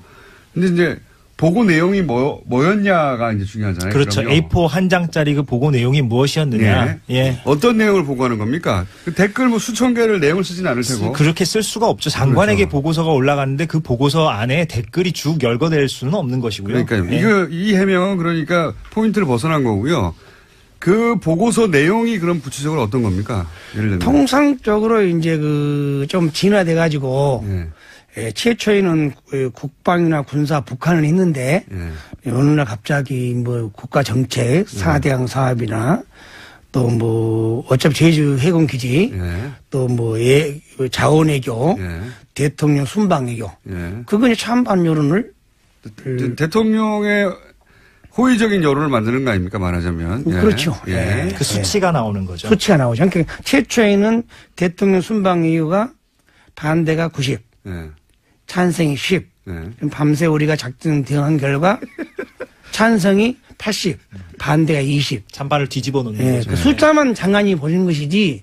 근데 이제 보고 내용이 뭐였냐가 이제 중요하잖아요. 그렇죠. 그럼요. A4 한 장짜리 그 보고 내용이 무엇이었느냐. 예. 어떤 내용을 보고하는 겁니까? 그 댓글 뭐 수천 개를 내용을 쓰진 않을 테고. 그렇게 쓸 수가 없죠. 장관에게 그렇죠. 보고서가 올라갔는데 그 보고서 안에 댓글이 쭉 열거될 수는 없는 것이고요. 그러니까요. 예. 이 해명은 그러니까 포인트를 벗어난 거고요. 그 보고서 내용이 그럼 구체적으로 어떤 겁니까? 예를 들면. 통상적으로 이제 좀 진화돼 가지고 최초에는 국방이나 군사 북한은 있는데 어느 날 갑자기 뭐 국가 정책 4대강 사업이나 또 뭐 어차피 제주 해군 기지 또 뭐 자원외교 대통령 순방외교 그거 이제 찬반 여론을 대통령의 호의적인 여론을 만드는 거 아닙니까 말하자면. 그렇죠. 그 수치가 나오는 거죠. 수치가 나오죠. 그러니까 최초에는 대통령 순방외교가 반대가 90 찬성이 10 밤새 우리가 작전 대응한 결과 찬성이 80 반대가 20 찬반을 뒤집어 놓는 거죠. 그 숫자만 장관이 보는 것이지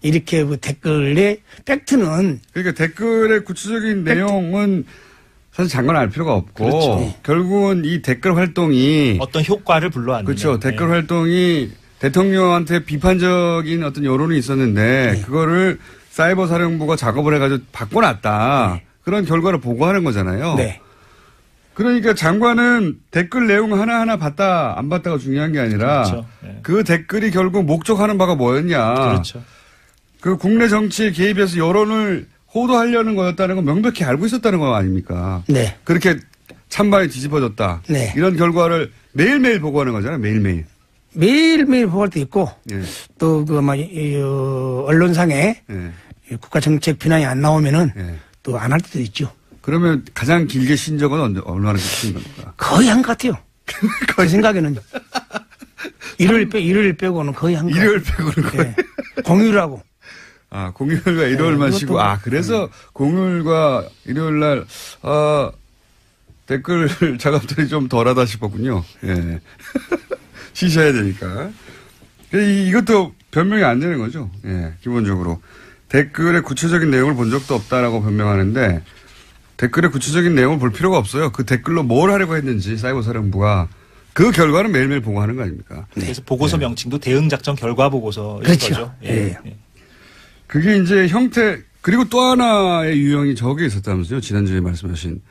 이렇게 그 댓글의 팩트는 그러니까 댓글의 구체적인 내용은 사실 장관 알 필요가 없고 그렇죠. 결국은 이 댓글 활동이 어떤 효과를 불러왔느냐. 그렇죠. 댓글 활동이 대통령한테 비판적인 어떤 여론이 있었는데 그거를 사이버 사령부가 작업을 해가지고 바꿔놨다. 그런 결과를 보고하는 거잖아요. 그러니까 장관은 댓글 내용 하나하나 봤다 안 봤다가 중요한 게 아니라 그렇죠. 그 댓글이 결국 목적하는 바가 뭐였냐. 그렇죠. 그 국내 정치에 개입해서 여론을 호도하려는 거였다는 건 명백히 알고 있었다는 거 아닙니까? 그렇게 찬반이 뒤집어졌다. 이런 결과를 매일매일 보고하는 거잖아요. 매일매일. 매일매일 보고할 때 있고 또 언론상에 국가 정책 비난이 안 나오면은 또 안 할 때도 있죠. 그러면 가장 길게 신 적은 얼마나 긴 겁니까? 거의 한 것 같아요. 제 생각에는. 일요일 빼고는 거의 한 것 같아요. 일요일 빼고는 거의. 공휴일하고. 공휴일과 일요일만 쉬고. 그래서 공휴일과 일요일 날, 댓글 작업들이 좀 덜하다 싶었군요. 쉬셔야 되니까. 이것도 변명이 안 되는 거죠. 기본적으로. 댓글의 구체적인 내용을 본 적도 없다라고 변명하는데 댓글의 구체적인 내용을 볼 필요가 없어요. 그 댓글로 뭘 하려고 했는지 사이버 사령부가 그 결과는 매일매일 보고하는 거 아닙니까? 그래서 보고서 명칭도 대응작전 결과 보고서인 그렇죠. 거죠. 그게 이제 형태 그리고 또 하나의 유형이 저게 있었다면서요. 지난주에 말씀하신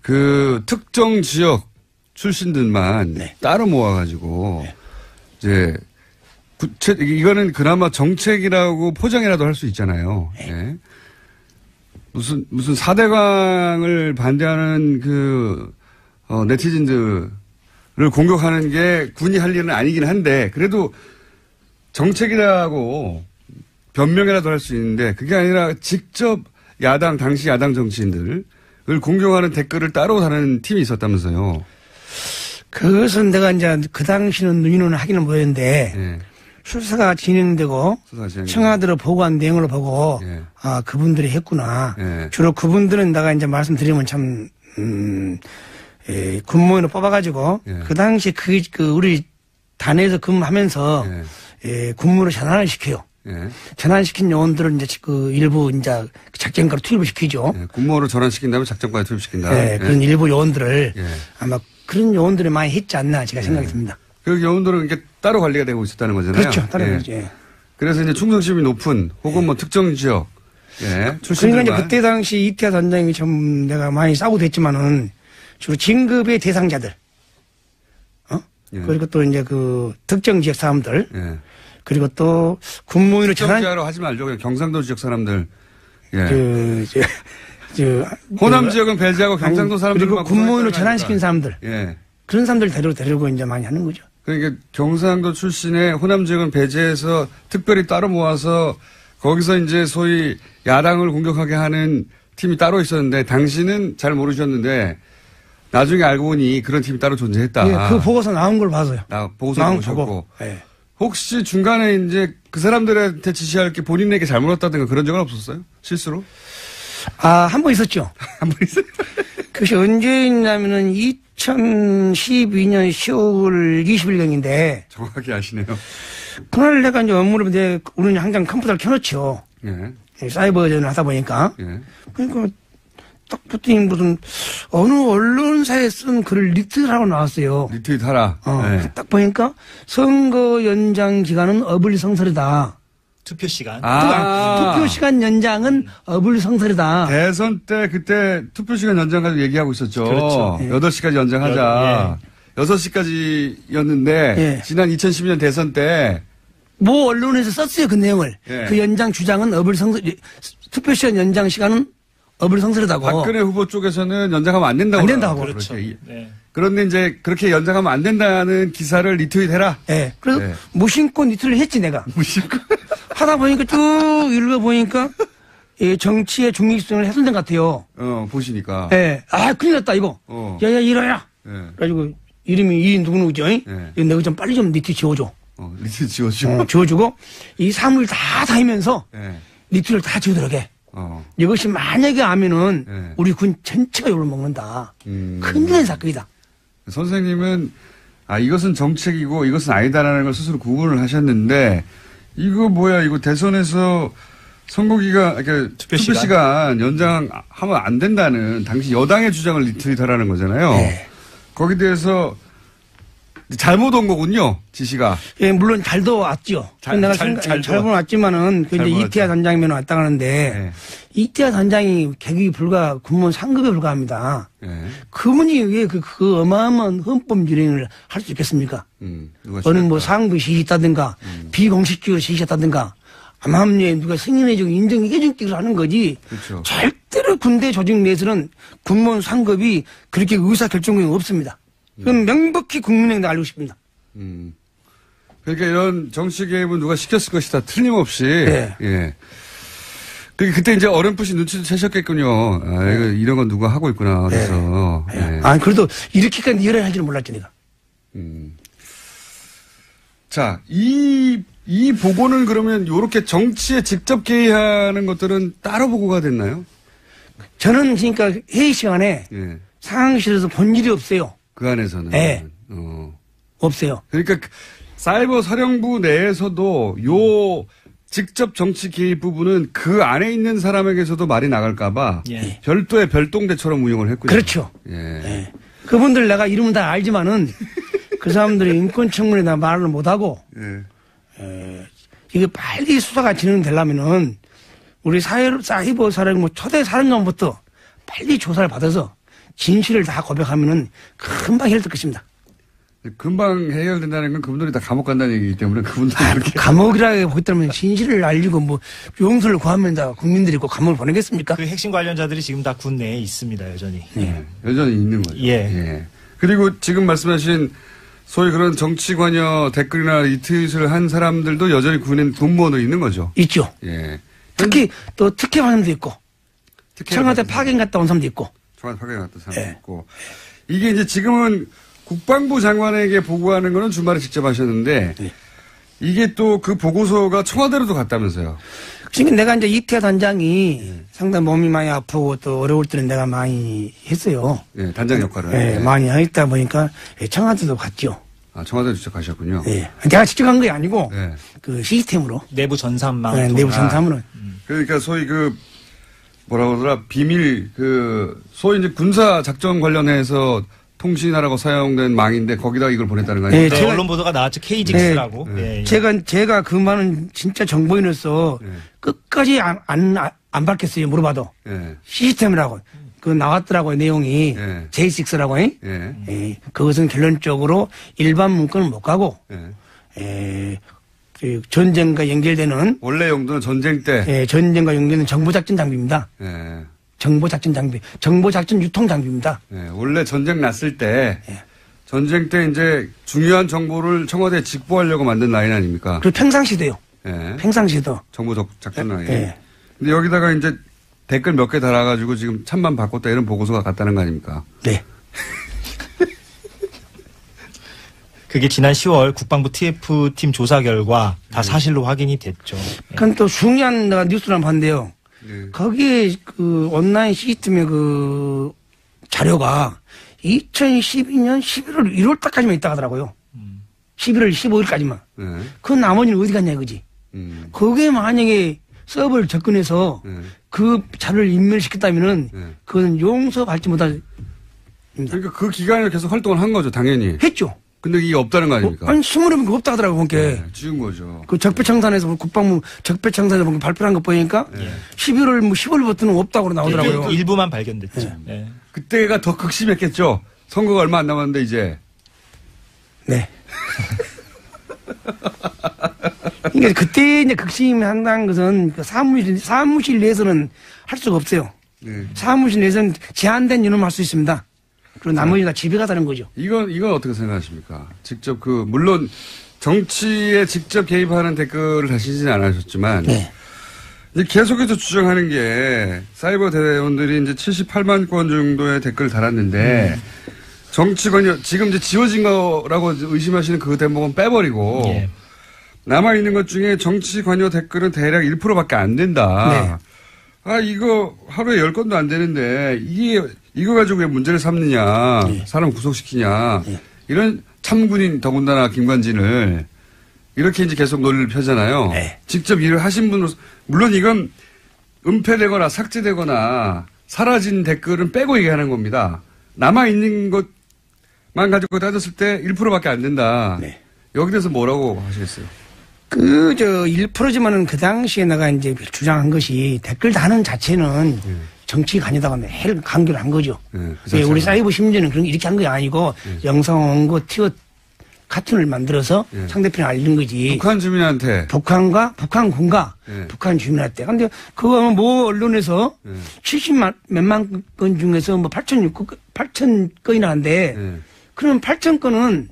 그 특정 지역 출신들만 따로 모아가지고 이제 이거는 그나마 정책이라고 포장이라도 할 수 있잖아요. 무슨 4대강을 반대하는 네티즌들을 공격하는 게 군이 할 일은 아니긴 한데 그래도 정책이라고 변명이라도 할 수 있는데 그게 아니라 직접 당시 야당 정치인들을 공격하는 댓글을 따로 다는 팀이 있었다면서요. 그것은 내가 이제 그 당시는 눈이는 하기는 못했는데 수사가 진행되고 청와대로 보고한 내용을 보고 그분들이 했구나. 주로 그분들은 내가 이제 말씀드리면 참 군무원을 뽑아가지고 그 당시 우리 단에서 근무하면서 군무를 전환을 시켜요. 전환시킨 요원들은 이제 일부 이제 작전가로 투입을 시키죠. 군무원을 전환시킨 다음에 작전가에 투입시킨다. 그런 일부 요원들을 아마 그런 요원들을 많이 했지 않나 제가 생각이 듭니다. 그 요원들은 이게 따로 관리가 되고 있었다는 거잖아요. 그렇죠. 따로 그렇죠. 그래서 이제 충성심이 높은 혹은 뭐 특정 지역 출신들만. 그러니까 이제 그때 당시 이태하 단장이 좀 내가 많이 싸우고 됐지만은 주로 진급의 대상자들, 예. 그리고 또 이제 그 특정 지역 사람들, 예. 그리고 또 군무원으로 특정지역으로 하지 말죠. 그냥 경상도 지역 사람들. 예. 호남 지역은 배제하고 경상도 사람들 그리고 군무원으로 전환시킨 사람들, 예. 그런 사람들 데리고 이제 많이 하는 거죠. 그러니까 경상도 출신의 호남 지역은 배제해서 특별히 따로 모아서 거기서 이제 소위 야당을 공격하게 하는 팀이 따로 있었는데 당시는 잘 모르셨는데 나중에 알고 보니 그런 팀이 따로 존재했다. 예, 그 보고서 나온 걸 봐서요. 보고서 보셨고. 예. 혹시 중간에 이제 그 사람들한테 지시할 게 본인에게 잘못 왔다든가 그런 적은 없었어요? 실수로? 한 번 있었죠. 한 번 있어요? 그것이 언제 있냐면은 2012년 10월 20일경인데. 정확히 아시네요. 그날 내가 이제 업무를 우리는 항상 컴퓨터를 켜놓죠. 예. 사이버전을 하다 보니까. 예. 그러니까 딱 붙더니 무슨 어느 언론사에 쓴 글을 리트하고 나왔어요. 리트윗 하라. 예. 딱 보니까 선거 연장 기간은 어불성설이다. 투표 시간. 투표 시간 연장은 어불성설이다. 대선 때 그때 투표 시간 연장 가지고 얘기하고 있었죠. 그렇죠. 8시까지 연장하자. 6시까지였는데 지난 2012년 대선 때 뭐 언론에서 썼어요 그 내용을. 예. 그 연장 주장은 어불성설, 투표 시간 연장 시간은 어불성설이다고. 박근혜 후보 쪽에서는 연장하면 안 된다고. 안 된다고. 그렇죠. 네. 그런데 이제 그렇게 연장하면 안 된다는 기사를 리트윗해라. 네. 그래서 무심코 리트를 했지 내가. 무심코. 하다 보니까 쭉 읽어보니까 정치의 중립성을 훼손된 것 같아요. 보시니까. 네. 큰일 났다 이거. 야야 이러야. 그래가지고 이름이 이 누구누구죠? 내가 좀 빨리 좀 리트 지워줘. 리트 지워주고. 지워주고 이 사물 다 다니면서 리트를 다 지우도록 해. 이것이 만약에 하면은 우리 군 전체가 욕을 먹는다. 큰일 사건이다. 선생님은 이것은 정책이고 이것은 아니다라는 걸 스스로 구분을 하셨는데 이거 뭐야 이거 대선에서 선거기간 그러니까 투표 시간 연장하면 안 된다는 당시 여당의 주장을 리트윗하라는 거잖아요. 거기에 대해서 잘못 온 거군요, 지시가. 예, 물론 잘도 왔죠. 내가 잘못 왔지만은, 그 이제 이태하 단장이면 왔다 가는데, 이태하 단장이 계급이 군무원 상급에 불과합니다. 그분이 왜 그 어마어마한 헌법 유린을 할 수 있겠습니까? 어느 뭐 상부 지시했다든가, 비공식적으로 지시했다든가, 암암리에 누가 승인해주고 인정해주기로 하는 거지. 그렇죠. 절대로 군대 조직 내에서는 군무원 상급이 그렇게 의사결정권이 없습니다. 그건 명백히 국민에게 알고 싶습니다. 그러니까 이런 정치 개입은 누가 시켰을 것이다. 틀림없이. 예. 그때 이제 어렴풋이 눈치도 채셨겠군요. 이런 건 누가 하고 있구나. 그래서. 그래도 이렇게까지 열애를 할 줄은 몰랐죠, 내가. 자, 이 보고는 그러면 이렇게 정치에 직접 개입하는 것들은 따로 보고가 됐나요? 저는 그러니까 회의 시간에 상황실에서 본 일이 없어요. 그 안에서는. 네. 없어요. 그러니까 사이버 사령부 내에서도 요 직접 정치 개입 부분은 그 안에 있는 사람에게서도 말이 나갈까봐 별도의 별동대처럼 운영을 했군요. 그렇죠. 그분들 내가 이름은 다 알지만은 그 사람들이 인권청문회나 말을 못하고 이게 빨리 수사가 진행되려면은 우리 사이버 사령부 초대 사령관부터 빨리 조사를 받아서 진실을 다 고백하면은 금방 해결될 것입니다. 금방 해결된다는 건 그분들이 다 감옥 간다는 얘기이기 때문에 그분들이 그렇게. 감옥이라고 보기 때문에 진실을 알리고 뭐 용서를 구하면 다 국민들이 꼭 감옥을 보내겠습니까? 그 핵심 관련자들이 지금 다 군 내에 있습니다, 여전히. 여전히 있는 거죠. 그리고 지금 말씀하신 소위 그런 정치 관여 댓글이나 리트윗을 한 사람들도 여전히 군무원으로 있는 거죠. 있죠. 특히 또 특혜 관련도 있고. 청와대 파견 갔다 온 사람도 있고. 청와대 파견 갔다 온 사람도 있고. 이게 이제 지금은 국방부 장관에게 보고하는 거는 주말에 직접 하셨는데 이게 또 그 보고서가 청와대로도 갔다면서요. 지금 내가 이제 이태하 단장이 상당히 몸이 많이 아프고 또 어려울 때는 내가 많이 했어요. 단장 역할을. 많이 했다 보니까 청와대도 갔죠. 청와대 직접 가셨군요. 내가 직접 간 게 아니고 그 시스템으로. 내부 전산망. 내부 전산으로. 그러니까 소위 뭐라고 그러더라 비밀 소위 이제 군사 작전 관련해서 통신하라고 사용된 망인데 거기다 이걸 보냈다는 거 아니에요? 네, 언론 보도가 나왔죠. KGX라고. 제가 그 말은 진짜 정보인으로서 끝까지 안 밝혔어요. 물어봐도. 시스템이라고. 그 나왔더라고요, 내용이. 예. J6라고. 예. 예. 그것은 결론적으로 일반 문건은 못 가고, 예. 그 전쟁과 연결되는. 원래 용도는 전쟁 때. 예, 전쟁과 연결되는 정보작전 장비입니다. 예. 정보작전 장비. 정보작전 유통 장비입니다. 예. 원래 전쟁 났을 때. 예. 전쟁 때 이제 중요한 정보를 청와대에 직보하려고 만든 라인 아닙니까? 그리고 평상시도요. 예. 평상시도. 정보 작전 라인. 예. 근데 여기다가 이제 댓글 몇 개 달아가지고 지금 참만 바꿨다 이런 보고서가 갔다는 거 아닙니까? 네. 그게 지난 10월 국방부 TF팀 조사 결과 다 사실로 확인이 됐죠. 그건 또 중요한 내가 뉴스를 한번 봤는데요. 예. 거기에 그 온라인 시스템의 그 자료가 2012년 11월 1월 달까지만 있다 하더라고요. 11월 15일까지만. 예. 그 나머지는 어디 갔냐 이거지. 그게 만약에 서버를 접근해서 그 자료를 인멸시켰다면은 그건 용서받지 못할. 그러니까 그 기간에 계속 활동을 한 거죠, 당연히. 했죠. 근데 이게 없다는 거 아닙니까? 아니, 신문에 그거 없다 하더라고, 보니까. 네, 지운 거죠. 그 적폐청산에서 국방부 적폐청산에서 발표한 거 보니까 11월, 10월부터는 없다고 나오더라고요. 일부만 발견됐죠. 네. 그때가 더 극심했겠죠? 선거가 얼마 안 남았는데, 이제. 네. 그러니까 그때 이제 극심한다는 것은 그 사무실 내에서는 할 수가 없어요. 네. 사무실 내에서는 제한된 인원만 할 수 있습니다. 그리고 나머지가 집에 가자는 거죠. 이건 어떻게 생각하십니까? 직접 물론 정치에 직접 개입하는 댓글을 다시지는 않으셨지만. 네. 이제 계속해서 주장하는 게 사이버 대원들이 이제 78만 건 정도의 댓글을 달았는데 정치관여 지금 이제 지워진 거라고 의심하시는 그 대목은 빼버리고 예. 남아있는 것 중에 정치 관여 댓글은 대략 1%밖에 안 된다. 네. 이거 하루에 10건도 안 되는데 이거 가지고 왜 문제를 삼느냐. 네. 사람 구속시키냐. 네. 이런 참군인 더군다나 김관진을 이렇게 이제 계속 논리를 펴잖아요. 네. 직접 일을 하신 분으로서 물론 이건 은폐되거나 삭제되거나 사라진 댓글은 빼고 얘기하는 겁니다. 남아있는 것만 가지고 따졌을 때 1%밖에 안 된다. 네. 여기 대해서 뭐라고 하시겠어요? 1%지만은 그 당시에 내가 이제 주장한 것이 댓글 다는 자체는 정치 관여다가 매일 강조를 한 거죠. 그 우리 사이버 심지어는 그런 이렇게 한 게 아니고 영상 원고 튀어 카툰을 만들어서 상대편에 알린 거지. 북한 주민한테. 북한군과 북한 주민한테. 근데 그거 뭐 언론에서 70만 몇만 건 중에서 뭐 8천 건이나 한데 그럼 8천 건은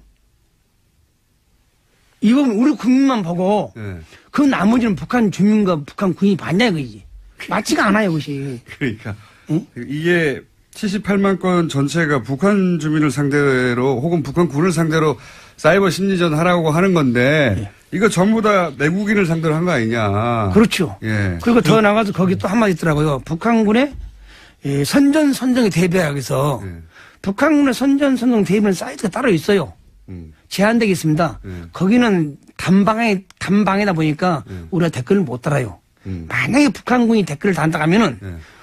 이건 우리 국민만 보고 그 나머지는 북한 주민과 북한 군인이 봤냐 이거지. 맞지가 않아요, 그것이. 그러니까 이게 78만 건 전체가 북한 주민을 상대로 혹은 북한 군을 상대로 사이버 심리전 하라고 하는 건데 이거 전부 다 내국인을 상대로 한 거 아니냐. 그렇죠. 예. 그리고 더 나가서 거기 또 한마디 있더라고요. 북한군의 선전선정에 대비하여서 북한군의 선전선정 대비하는 사이트가 따로 있어요. 제한되게 있습니다. 거기는 단방에다 보니까 우리가 댓글을 못 달아요. 만약에 북한군이 댓글을 단다 하면은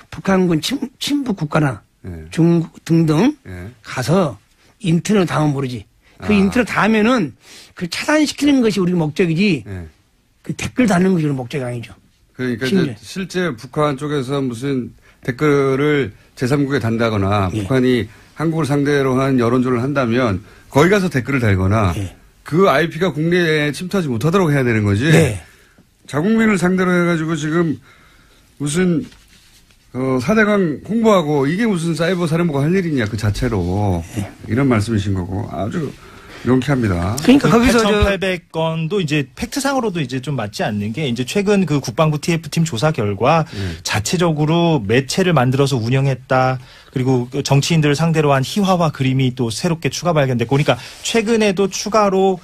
북한군 친북 국가나 중국 등등 가서 인터넷 닿으면 모르지. 그 인터넷 닿으면은 그 차단시키는 것이 우리 목적이지 그 댓글 달는 것이 우리 목적이 아니죠. 그러니까 이제 실제 북한 쪽에서 무슨 댓글을 제3국에 단다거나 북한이 한국을 상대로 한 여론조를 한다면 거기 가서 댓글을 달거나 그 IP가 국내에 침투하지 못하도록 해야 되는 거지. 자국민을 상대로 해가지고 지금 무슨 4대강 홍보하고 이게 무슨 사이버 사령부가 할 일이냐 그 자체로 이런 말씀이신 거고 아주 명쾌합니다. 그러니까 거기서 8,800건도 이제 팩트상으로도 이제 좀 맞지 않는 게 이제 최근 그 국방부 TF팀 조사 결과 자체적으로 매체를 만들어서 운영했다. 그리고 정치인들을 상대로 한 희화화 그림이 또 새롭게 추가 발견됐고 그러니까 최근에도 추가로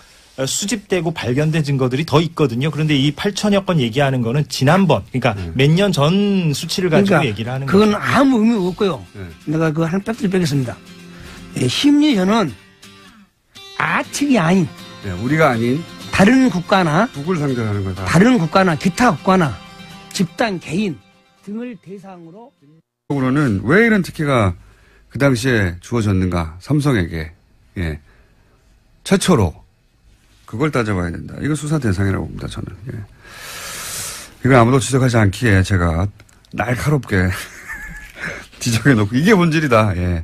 수집되고 발견된 증거들이 더 있거든요. 그런데 이 8천여 건 얘기하는 거는 지난번 그러니까 몇 년 전 수치를 가지고 그러니까 얘기를 하는 그건 거죠. 아무 의미 없고요. 내가 그거 한 팩트를 빼겠습니다. 심리전은 아측이 아닌 우리가 아닌 다른 국가나 북을 상대로 하는 거다. 다른 국가나 기타 국가나 집단 개인 등을 대상으로 적으로는 왜 이런 특혜가 그 당시에 주어졌는가 삼성에게 최초로 그걸 따져봐야 된다. 이거 수사 대상이라고 봅니다. 저는. 이걸 아무도 지적하지 않기에 제가 날카롭게 지정해놓고 이게 본질이다. 예.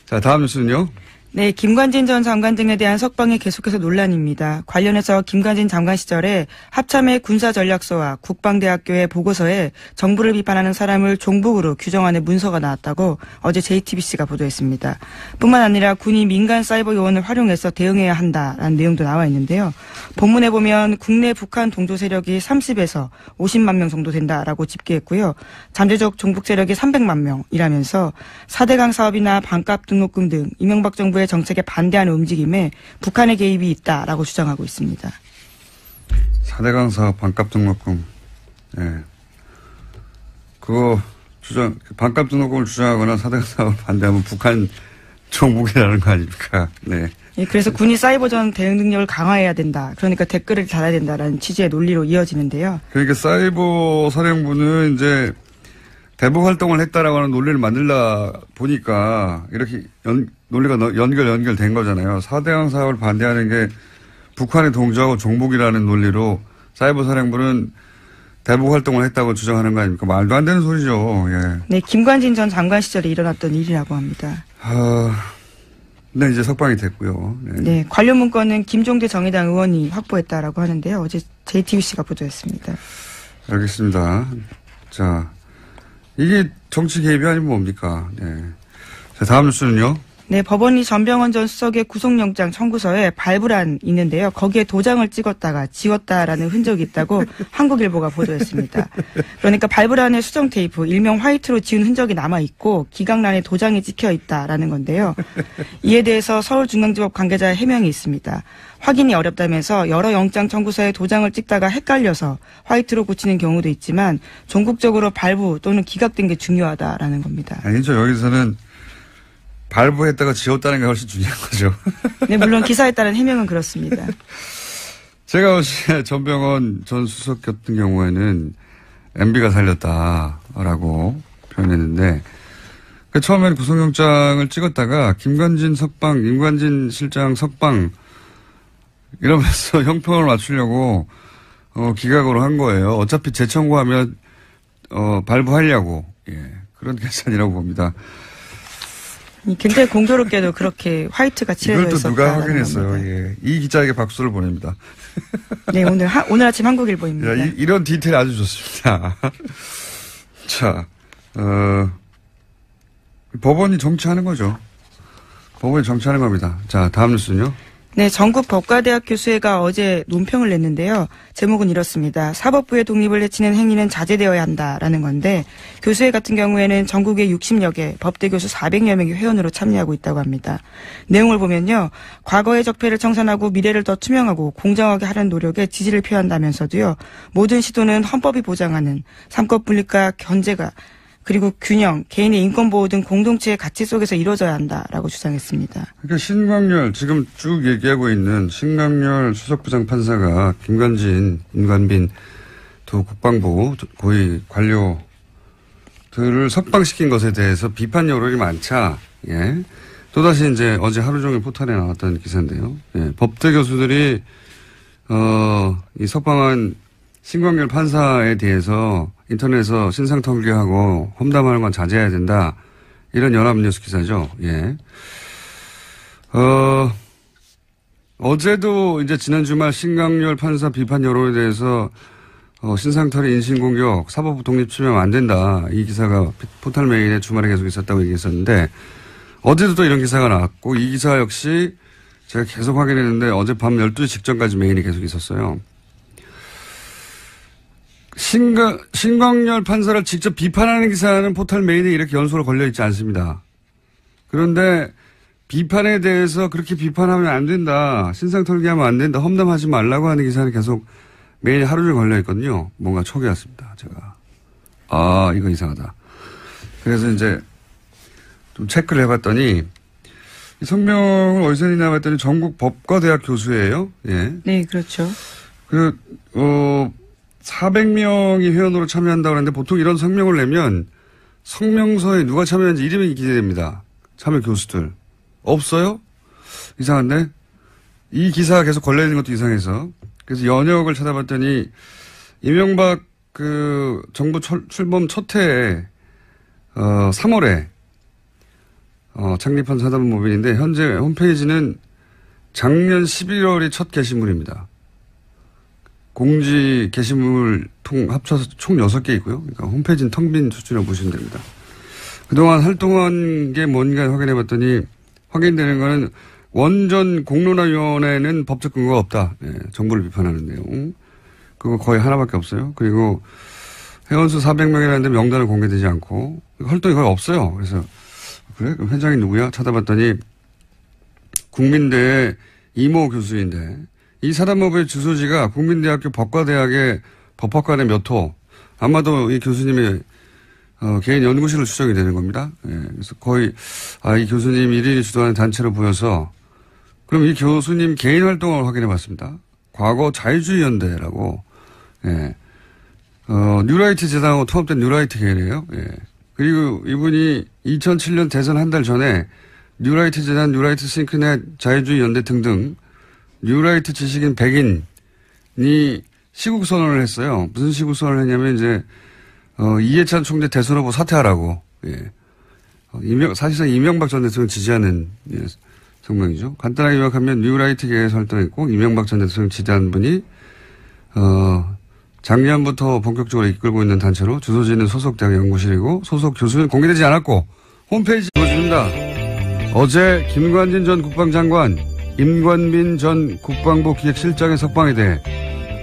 자, 다음 뉴스는요. 네, 김관진 전 장관 등에 대한 석방이 계속해서 논란입니다. 관련해서 김관진 장관 시절에 합참의 군사전략서와 국방대학교의 보고서에 정부를 비판하는 사람을 종북으로 규정하는 문서가 나왔다고 어제 JTBC가 보도했습니다. 뿐만 아니라 군이 민간 사이버 요원을 활용해서 대응해야 한다라는 내용도 나와 있는데요. 본문에 보면 국내 북한 동조 세력이 30에서 50만 명 정도 된다라고 집계했고요. 잠재적 종북 세력이 300만 명이라면서 4대강 사업이나 반값 등록금 등 이명박 정부의 정책에 반대하는 움직임에 북한의 개입이 있다라고 주장하고 있습니다. 4대강 사업 반값 등록금. 예. 그거 반값 등록금을 주장하거나 4대강 사업을 반대하면 북한 종북이라는 거 아닙니까? 네. 예, 그래서 군이 사이버전 대응 능력을 강화해야 된다. 그러니까 댓글을 달아야 된다라는 취지의 논리로 이어지는데요. 그러니까 사이버 사령부는 이제 대북 활동을 했다라고 하는 논리를 만들다 보니까 이렇게 논리가 연결된 거잖아요. 4대강 사업을 반대하는 게 북한의 동조하고 종북이라는 논리로 사이버 사령부는 대북 활동을 했다고 주장하는 거 아닙니까? 말도 안 되는 소리죠. 예. 네, 김관진 전 장관 시절에 일어났던 일이라고 합니다. 네, 이제 석방이 됐고요. 네. 네, 관련 문건은 김종대 정의당 의원이 확보했다라고 하는데요. 어제 JTBC가 보도했습니다. 알겠습니다. 자, 이게 정치 개입이 아니면 뭡니까? 네. 자, 다음 뉴스는요. 네, 법원이 전병헌 전 수석의 구속영장 청구서에 발부란이 있는데요. 거기에 도장을 찍었다가 지웠다라는 흔적이 있다고 한국일보가 보도했습니다. 그러니까 발부란에 수정 테이프, 일명 화이트로 지운 흔적이 남아있고 기각란에 도장이 찍혀 있다라는 건데요. 이에 대해서 서울중앙지법 관계자의 해명이 있습니다. 확인이 어렵다면서 여러 영장 청구서에 도장을 찍다가 헷갈려서 화이트로 고치는 경우도 있지만 전국적으로 발부 또는 기각된 게 중요하다라는 겁니다. 아니죠. 여기서는 발부했다가 지웠다는 게 훨씬 중요한 거죠. 네, 물론 기사에 따른 해명은 그렇습니다. 제가 어제 전병헌 전 수석 같은 경우에는 MB가 살렸다라고 표현했는데 처음에는 구속영장을 찍었다가 김관진 실장 석방 이러면서 형평을 맞추려고 기각으로 한 거예요. 어차피 재청구하면 발부하려고 그런 계산이라고 봅니다. 굉장히 공교롭게도 그렇게 화이트가 칠해져 있었다. 이걸 또 누가 확인했어요. 예. 이 기자에게 박수를 보냅니다. 네, 오늘 아침 한국일보입니다. 이런 디테일 아주 좋습니다. 자, 법원이 정치하는 거죠. 법원이 정치하는 겁니다. 자, 다음 뉴스는요. 네, 전국 법과대학 교수회가 어제 논평을 냈는데요. 제목은 이렇습니다. 사법부의 독립을 해치는 행위는 자제되어야 한다라는 건데 교수회 같은 경우에는 전국에 60여 개 법대 교수 400여 명이 회원으로 참여하고 있다고 합니다. 내용을 보면요. 과거의 적폐를 청산하고 미래를 더 투명하고 공정하게 하려는 노력에 지지를 표한다면서도요. 모든 시도는 헌법이 보장하는 삼권 분립과 견제가 그리고 균형, 개인의 인권보호 등 공동체의 가치 속에서 이루어져야 한다라고 주장했습니다. 그러니까 신광열, 지금 쭉 얘기하고 있는 신광열 수석부장판사가 김관진, 임관빈 두 국방부 고위 관료들을 석방시킨 것에 대해서 비판 여론이 많자, 예. 또다시 이제 어제 하루 종일 포털에 나왔던 기사인데요. 예. 법대 교수들이, 이 석방한 신광열 판사에 대해서 인터넷에서 신상털기하고 험담하는 건 자제해야 된다. 이런 연합뉴스 기사죠. 예. 어제도 이제 지난 주말 신광열 판사 비판 여론에 대해서 신상털이 인신공격, 사법부 독립 침해하면 안 된다. 이 기사가 포털 메일에 주말에 계속 있었다고 얘기했었는데 어제도 또 이런 기사가 나왔고 이 기사 역시 제가 계속 확인했는데 어제 밤 12시 직전까지 메일이 계속 있었어요. 신광열 판사를 직접 비판하는 기사는 포털 메일에 이렇게 연속으로 걸려있지 않습니다. 그런데 비판에 대해서 그렇게 비판하면 안 된다. 신상털기하면 안 된다. 험담하지 말라고 하는 기사는 계속 메일에 하루 종일 걸려있거든요. 뭔가 촉이 왔습니다. 제가. 이거 이상하다. 그래서 이제 좀 체크를 해봤더니 이 성명을 어디서 냈나 봤더니 전국 법과대학 교수예요. 예. 네, 그렇죠. 400명이 회원으로 참여한다고 하는데 보통 이런 성명을 내면 성명서에 누가 참여했는지 이름이 기재됩니다. 참여 교수들. 없어요? 이상한데? 이 기사가 계속 걸려있는 것도 이상해서. 그래서 연역을 찾아봤더니 이명박 정부 출범 첫 해에 3월에 창립한 사단법인인데 현재 홈페이지는 작년 11월이 첫 게시물입니다. 공지 게시물 합쳐서 총 6개 있고요. 그러니까 홈페이지는 텅 빈 수준이라고 보시면 됩니다. 그동안 활동한 게 뭔가 확인해 봤더니 확인되는 거는 원전 공론화위원회는 법적 근거가 없다. 네, 정부를 비판하는 내용. 그거 거의 하나밖에 없어요. 그리고 회원수 400명이라는데 명단을 공개되지 않고 활동이 거의 없어요. 그래서 그래? 그럼 회장이 누구야? 찾아봤더니 국민대의 이모 교수인데 이 사단법의 주소지가 국민대학교 법과대학의 법학관의 몇 호. 아마도 이 교수님의 개인 연구실로 추정이 되는 겁니다. 예, 그래서 거의 이 교수님 1인이 주도하는 단체로 보여서 그럼 이 교수님 개인 활동을 확인해 봤습니다. 과거 자유주의연대라고 예. 뉴라이트 재단하고 통합된 뉴라이트 개인이에요. 예. 그리고 이분이 2007년 대선 한 달 전에 뉴라이트 재단, 뉴라이트 싱크넷, 자유주의 연대 등등 뉴라이트 지식인 100인이 시국 선언을 했어요. 무슨 시국 선언을 했냐면 이제 이해찬 총재 대선 후보 사퇴하라고. 예. 사실상 이명박 전 대통령 지지하는 성명이죠. 간단하게 요약하면 뉴라이트계에서 활동했고 이명박 전 대통령 지지하는 분이 작년부터 본격적으로 이끌고 있는 단체로 주소지는 소속 대학 연구실이고 소속 교수는 공개되지 않았고 홈페이지 보여줍니다. 어제 김관진 전 국방장관, 임관빈 전 국방부 기획실장의 석방에 대해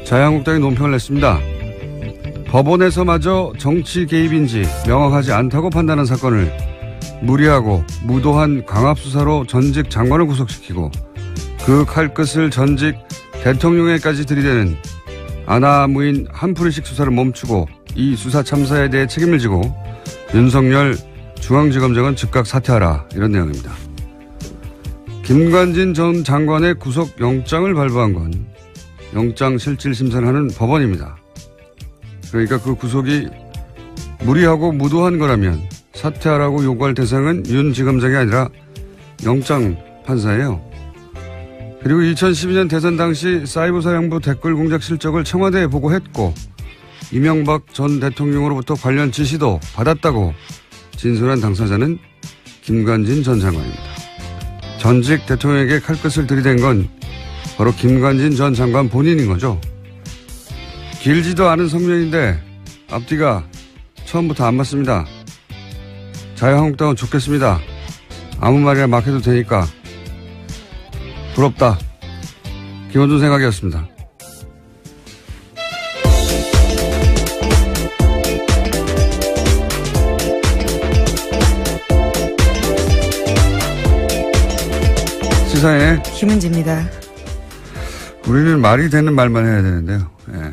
자유한국당이 논평을 냈습니다. 법원에서마저 정치 개입인지 명확하지 않다고 판단한 사건을 무리하고 무도한 강압수사로 전직 장관을 구속시키고 그 칼끝을 전직 대통령에까지 들이대는 아나무인 한풀이식 수사를 멈추고 이 수사 참사에 대해 책임을 지고 윤석열 중앙지검장은 즉각 사퇴하라 이런 내용입니다. 김관진 전 장관의 구속영장을 발부한 건 영장실질심사를 하는 법원입니다. 그러니까 그 구속이 무리하고 무도한 거라면 사퇴하라고 요구할 대상은 윤 지검장이 아니라 영장 판사예요. 그리고 2012년 대선 당시 사이버사령부 댓글 공작 실적을 청와대에 보고했고 이명박 전 대통령으로부터 관련 지시도 받았다고 진술한 당사자는 김관진 전 장관입니다. 전직 대통령에게 칼끝을 들이댄 건 바로 김관진 전 장관 본인인 거죠. 길지도 않은 성명인데 앞뒤가 처음부터 안 맞습니다. 자유한국당은 좋겠습니다. 아무 말이나 막 해도 되니까. 부럽다. 김원준 생각이었습니다. 시사의 김은지입니다. 우리는 말이 되는 말만 해야 되는데요. 예.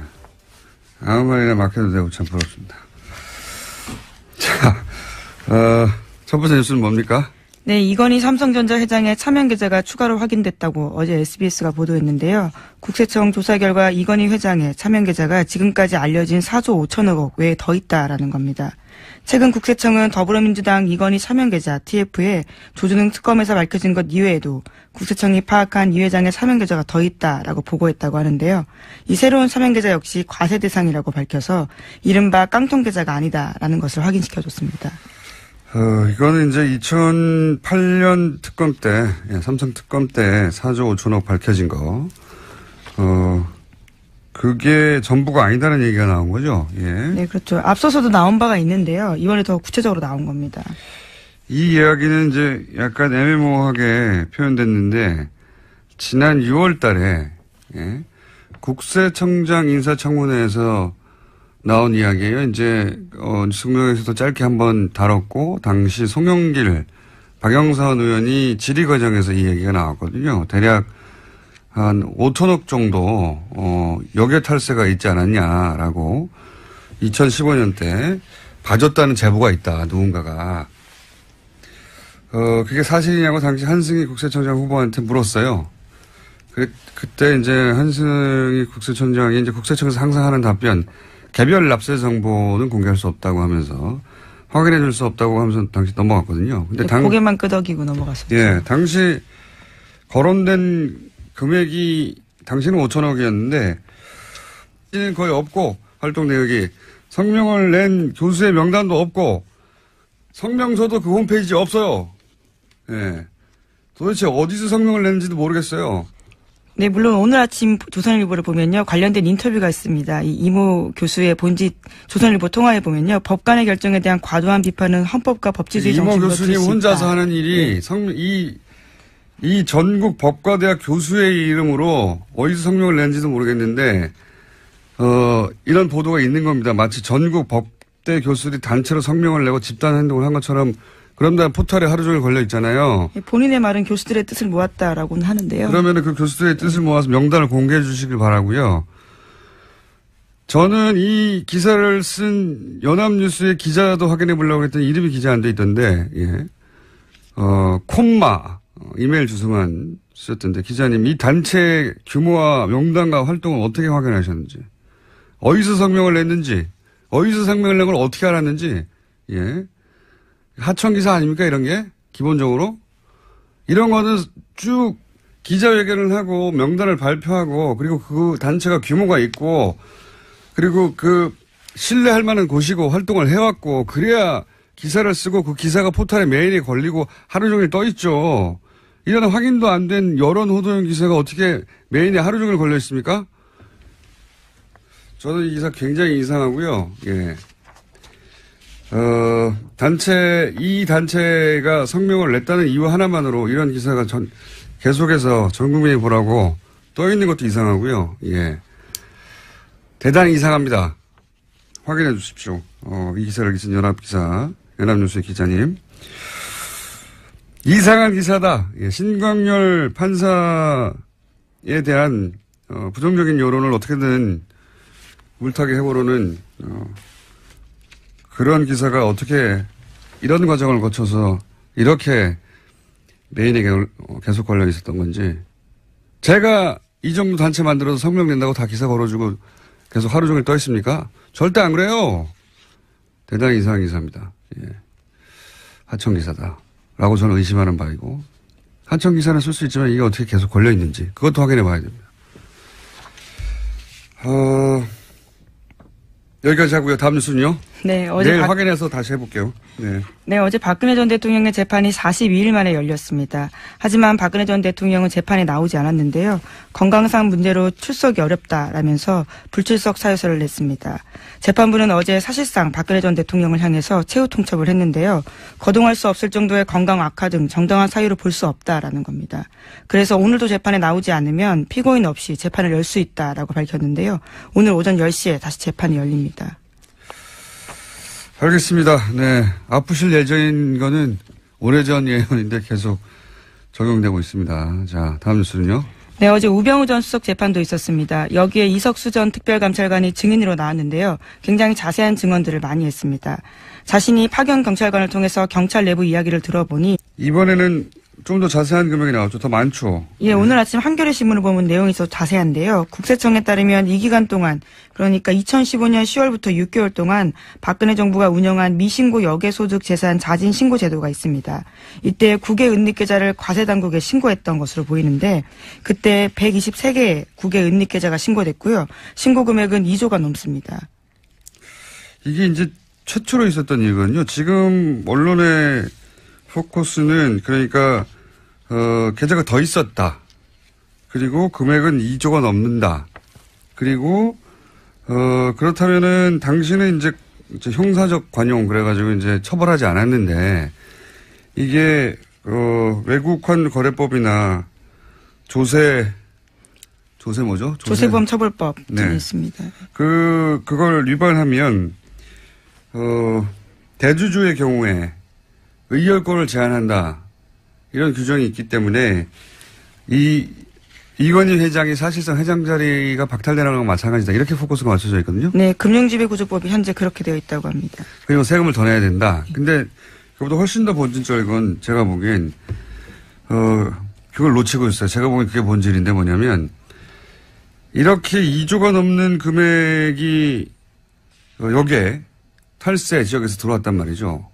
아무 말이나 막 해도 되고 참 부럽습니다. 자, 첫 번째 뉴스는 뭡니까? 네, 이건희 삼성전자 회장의 차명 계좌가 추가로 확인됐다고 어제 SBS가 보도했는데요. 국세청 조사 결과 이건희 회장의 차명 계좌가 지금까지 알려진 4조 5천억 원 외에 더 있다라는 겁니다. 최근 국세청은 더불어민주당 이건희 차명 계좌 TF에 조준능 특검에서 밝혀진 것 이외에도 국세청이 파악한 이 회장의 차명 계좌가 더 있다라고 보고했다고 하는데요. 이 새로운 차명 계좌 역시 과세 대상이라고 밝혀서 이른바 깡통 계좌가 아니다라는 것을 확인시켜줬습니다. 이거는 이제 2008년 특검 때, 삼성 특검 때 4조 5천억 밝혀진 거, 그게 전부가 아니다는 얘기가 나온 거죠. 예. 네, 그렇죠. 앞서서도 나온 바가 있는데요. 이번에 더 구체적으로 나온 겁니다. 이 이야기는 이제 약간 애매모호하게 표현됐는데, 지난 6월 달에, 국세청장 인사청문회에서 나온 이야기예요. 이제 뉴스공장에서도 짧게 한번 다뤘고 당시 송영길 박영선 의원이 질의 과정에서 이 얘기가 나왔거든요. 대략 한 5천억 정도 역외 탈세가 있지 않았냐라고 2015년 때 봐줬다는 제보가 있다. 누군가가. 그게 사실이냐고 당시 한승희 국세청장 후보한테 물었어요. 그때 이제 한승희 국세청장이 이제 국세청에서 항상 하는 답변, 개별 납세 정보는 공개할 수 없다고 하면서 확인해 줄 수 없다고 하면서 당시 넘어갔거든요. 근데 고개만 끄덕이고 넘어갔었죠. 예, 당시 거론된 금액이 당시는 5천억이었는데 거의 없고 활동 내역이 성명을 낸 교수의 명단도 없고 성명서도 그 홈페이지에 없어요. 예. 도대체 어디서 성명을 냈는지도 모르겠어요. 네, 물론 오늘 아침 조선일보를 보면요. 관련된 인터뷰가 있습니다. 이 이모 교수의 본짓 조선일보 통화에 보면요. 법관의 결정에 대한 과도한 비판은 헌법과 법치주의 정신으로 이모 교수님 혼자서 하는 일이 네. 이 전국 법과대학 교수의 이름으로 어디서 성명을 낸지도 모르겠는데 이런 보도가 있는 겁니다. 마치 전국 법대 교수들이 단체로 성명을 내고 집단 행동을 한 것처럼 그런 다음 포털에 하루 종일 걸려 있잖아요. 본인의 말은 교수들의 뜻을 모았다라고는 하는데요. 그러면 그 교수들의 뜻을 모아서 명단을 공개해 주시길 바라고요. 저는 이 기사를 쓴 연합뉴스의 기자도 확인해 보려고 했더니 이름이 기자 안 돼 있던데, 예. 콤마, 이메일 주소만 쓰셨던데, 기자님, 이 단체 규모와 명단과 활동을 어떻게 확인하셨는지, 어디서 성명을 냈는지, 어디서 성명을 낸 걸 어떻게 알았는지, 예. 하청기사 아닙니까, 이런 게? 기본적으로? 이런 거는 쭉 기자회견을 하고 명단을 발표하고 그리고 그 단체가 규모가 있고 그리고 그 신뢰할 만한 곳이고 활동을 해왔고 그래야 기사를 쓰고 그 기사가 포털에 메일에 걸리고 하루 종일 떠 있죠. 이런 확인도 안 된 여론 호도용 기사가 어떻게 메일에 하루 종일 걸려 있습니까? 저는 이 기사 굉장히 이상하고요. 예. 이 단체가 성명을 냈다는 이유 하나만으로 이런 기사가 계속해서 전 국민이 보라고 떠 있는 것도 이상하고요. 예. 대단히 이상합니다. 확인해 주십시오. 이 기사를 쓴 연합뉴스의 기자님. 이상한 기사다. 예. 신광열 판사에 대한, 부정적인 여론을 어떻게든 물타기 해보려는, 그런 기사가 어떻게 이런 과정을 거쳐서 이렇게 메인에 계속 걸려 있었던 건지. 제가 이 정도 단체 만들어서 성명 낸다고 다 기사 걸어주고 계속 하루 종일 떠 있습니까? 절대 안 그래요. 대단히 이상한 기사입니다. 예. 하청기사다. 라고 저는 의심하는 바이고. 하청기사는 쓸 수 있지만 이게 어떻게 계속 걸려 있는지 그것도 확인해 봐야 됩니다. 여기까지 하고요. 다음 뉴스는요? 네, 내일 확인해서 다시 해볼게요. 네, 어제 박근혜 전 대통령의 재판이 42일 만에 열렸습니다. 하지만 박근혜 전 대통령은 재판에 나오지 않았는데요. 건강상 문제로 출석이 어렵다라면서 불출석 사유서를 냈습니다. 재판부는 어제 사실상 박근혜 전 대통령을 향해서 최후 통첩을 했는데요. 거동할 수 없을 정도의 건강 악화 등 정당한 사유로 볼 수 없다라는 겁니다. 그래서 오늘도 재판에 나오지 않으면 피고인 없이 재판을 열 수 있다라고 밝혔는데요. 오늘 오전 10시에 다시 재판이 열립니다. 알겠습니다. 네. 아프실 예정인 거는 오래전 예언인데 계속 적용되고 있습니다. 자, 다음 뉴스는요? 네, 어제 우병우 전 수석 재판도 있었습니다. 여기에 이석수 전 특별감찰관이 증인으로 나왔는데요. 굉장히 자세한 증언들을 많이 했습니다. 자신이 파견 경찰관을 통해서 경찰 내부 이야기를 들어보니 이번에는 좀 더 자세한 금액이 나왔죠. 더 많죠. 예, 오늘 아침 한겨레 신문을 보면 내용이 더 자세한데요. 국세청에 따르면 이 기간 동안 그러니까 2015년 10월부터 6개월 동안 박근혜 정부가 운영한 미신고 여계소득 재산 자진 신고 제도가 있습니다. 이때 국외 은닉계좌를 과세당국에 신고했던 것으로 보이는데 그때 123개의 국외 은닉계좌가 신고됐고요. 신고 금액은 2조가 넘습니다. 이게 이제 최초로 있었던 일이거든요. 지금 언론의 포커스는 그러니까 계좌가 더 있었다. 그리고 금액은 2조가 넘는다. 그리고 그렇다면은 당신은 이제 형사적 관용 그래가지고 이제 처벌하지 않았는데 이게 외국환 거래법이나 조세 뭐죠? 조세범 처벌법 네. 있습니다. 그걸 위반하면 대주주의 경우에 의결권을 제한한다. 이런 규정이 있기 때문에 이건희 회장이 사실상 회장 자리가 박탈되는 거랑 마찬가지다. 이렇게 포커스가 맞춰져 있거든요. 네. 금융지배구조법이 현재 그렇게 되어 있다고 합니다. 그리고 세금을 더 내야 된다. 근데 그보다 훨씬 더 본질적인 건 제가 보기엔 그걸 놓치고 있어요. 제가 보기엔 그게 본질인데 뭐냐면 이렇게 2조가 넘는 금액이 여기에 탈세 지역에서 들어왔단 말이죠.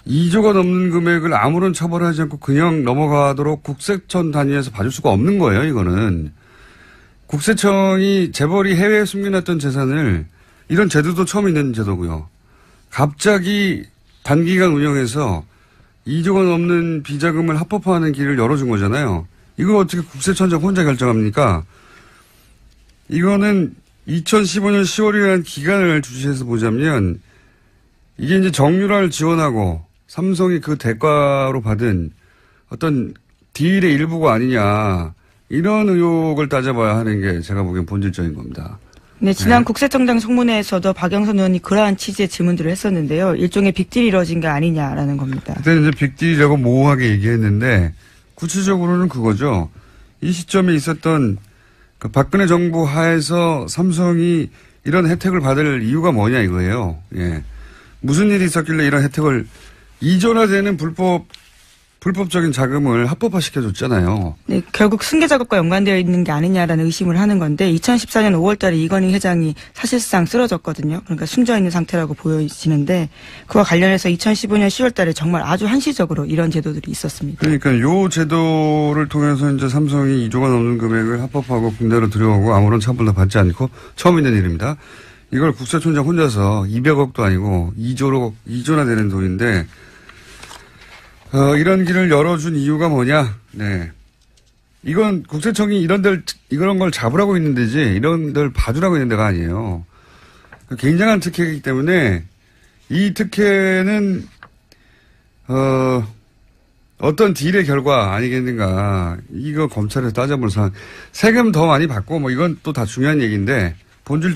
2조가 넘는 금액을 아무런 처벌하지 않고 그냥 넘어가도록 국세청 단위에서 봐줄 수가 없는 거예요, 이거는. 국세청이 재벌이 해외에 숨겨놨던 재산을 이런 제도도 처음 있는 제도고요. 갑자기 단기간 운영해서 2조가 넘는 비자금을 합법화하는 길을 열어준 거잖아요. 이거 어떻게 국세청장 혼자 결정합니까? 이거는 2015년 10월이라는 기간을 주시해서 보자면 이게 이제 정유라를 지원하고 삼성이 그 대가로 받은 어떤 딜의 일부가 아니냐 이런 의혹을 따져봐야 하는 게 제가 보기엔 본질적인 겁니다. 네, 지난 국세청장 청문회에서도 박영선 의원이 그러한 취지의 질문들을 했었는데요. 일종의 빅딜이 이루어진 게 아니냐라는 겁니다. 그때는 이제 빅딜이라고 모호하게 얘기했는데 구체적으로는 그거죠. 이 시점에 있었던 그 박근혜 정부 하에서 삼성이 이런 혜택을 받을 이유가 뭐냐 이거예요. 예. 무슨 일이 있었길래 이런 혜택을 이전화되는 불법적인 자금을 합법화시켜줬잖아요. 네, 결국 승계 작업과 연관되어 있는 게 아니냐라는 의심을 하는 건데 2014년 5월달에 이건희 회장이 사실상 쓰러졌거든요. 그러니까 숨져 있는 상태라고 보여지는데 그와 관련해서 2015년 10월달에 정말 아주 한시적으로 이런 제도들이 있었습니다. 그러니까 요 제도를 통해서 이제 삼성이 2조가 넘는 금액을 합법화하고 국내로 들여오고 아무런 처벌도 받지 않고 처음 있는 일입니다. 이걸 국세청장 혼자서 200억도 아니고 2조나 되는 돈인데 이런 길을 열어준 이유가 뭐냐? 네. 이건 국세청이 이런 걸 잡으라고 있는 데지, 이런 데를 봐주라고 있는 데가 아니에요. 굉장한 특혜이기 때문에, 이 특혜는, 어떤 딜의 결과 아니겠는가. 이거 검찰에서 따져볼 사안. 세금 더 많이 받고, 뭐 이건 또 다 중요한 얘기인데, 본질적으로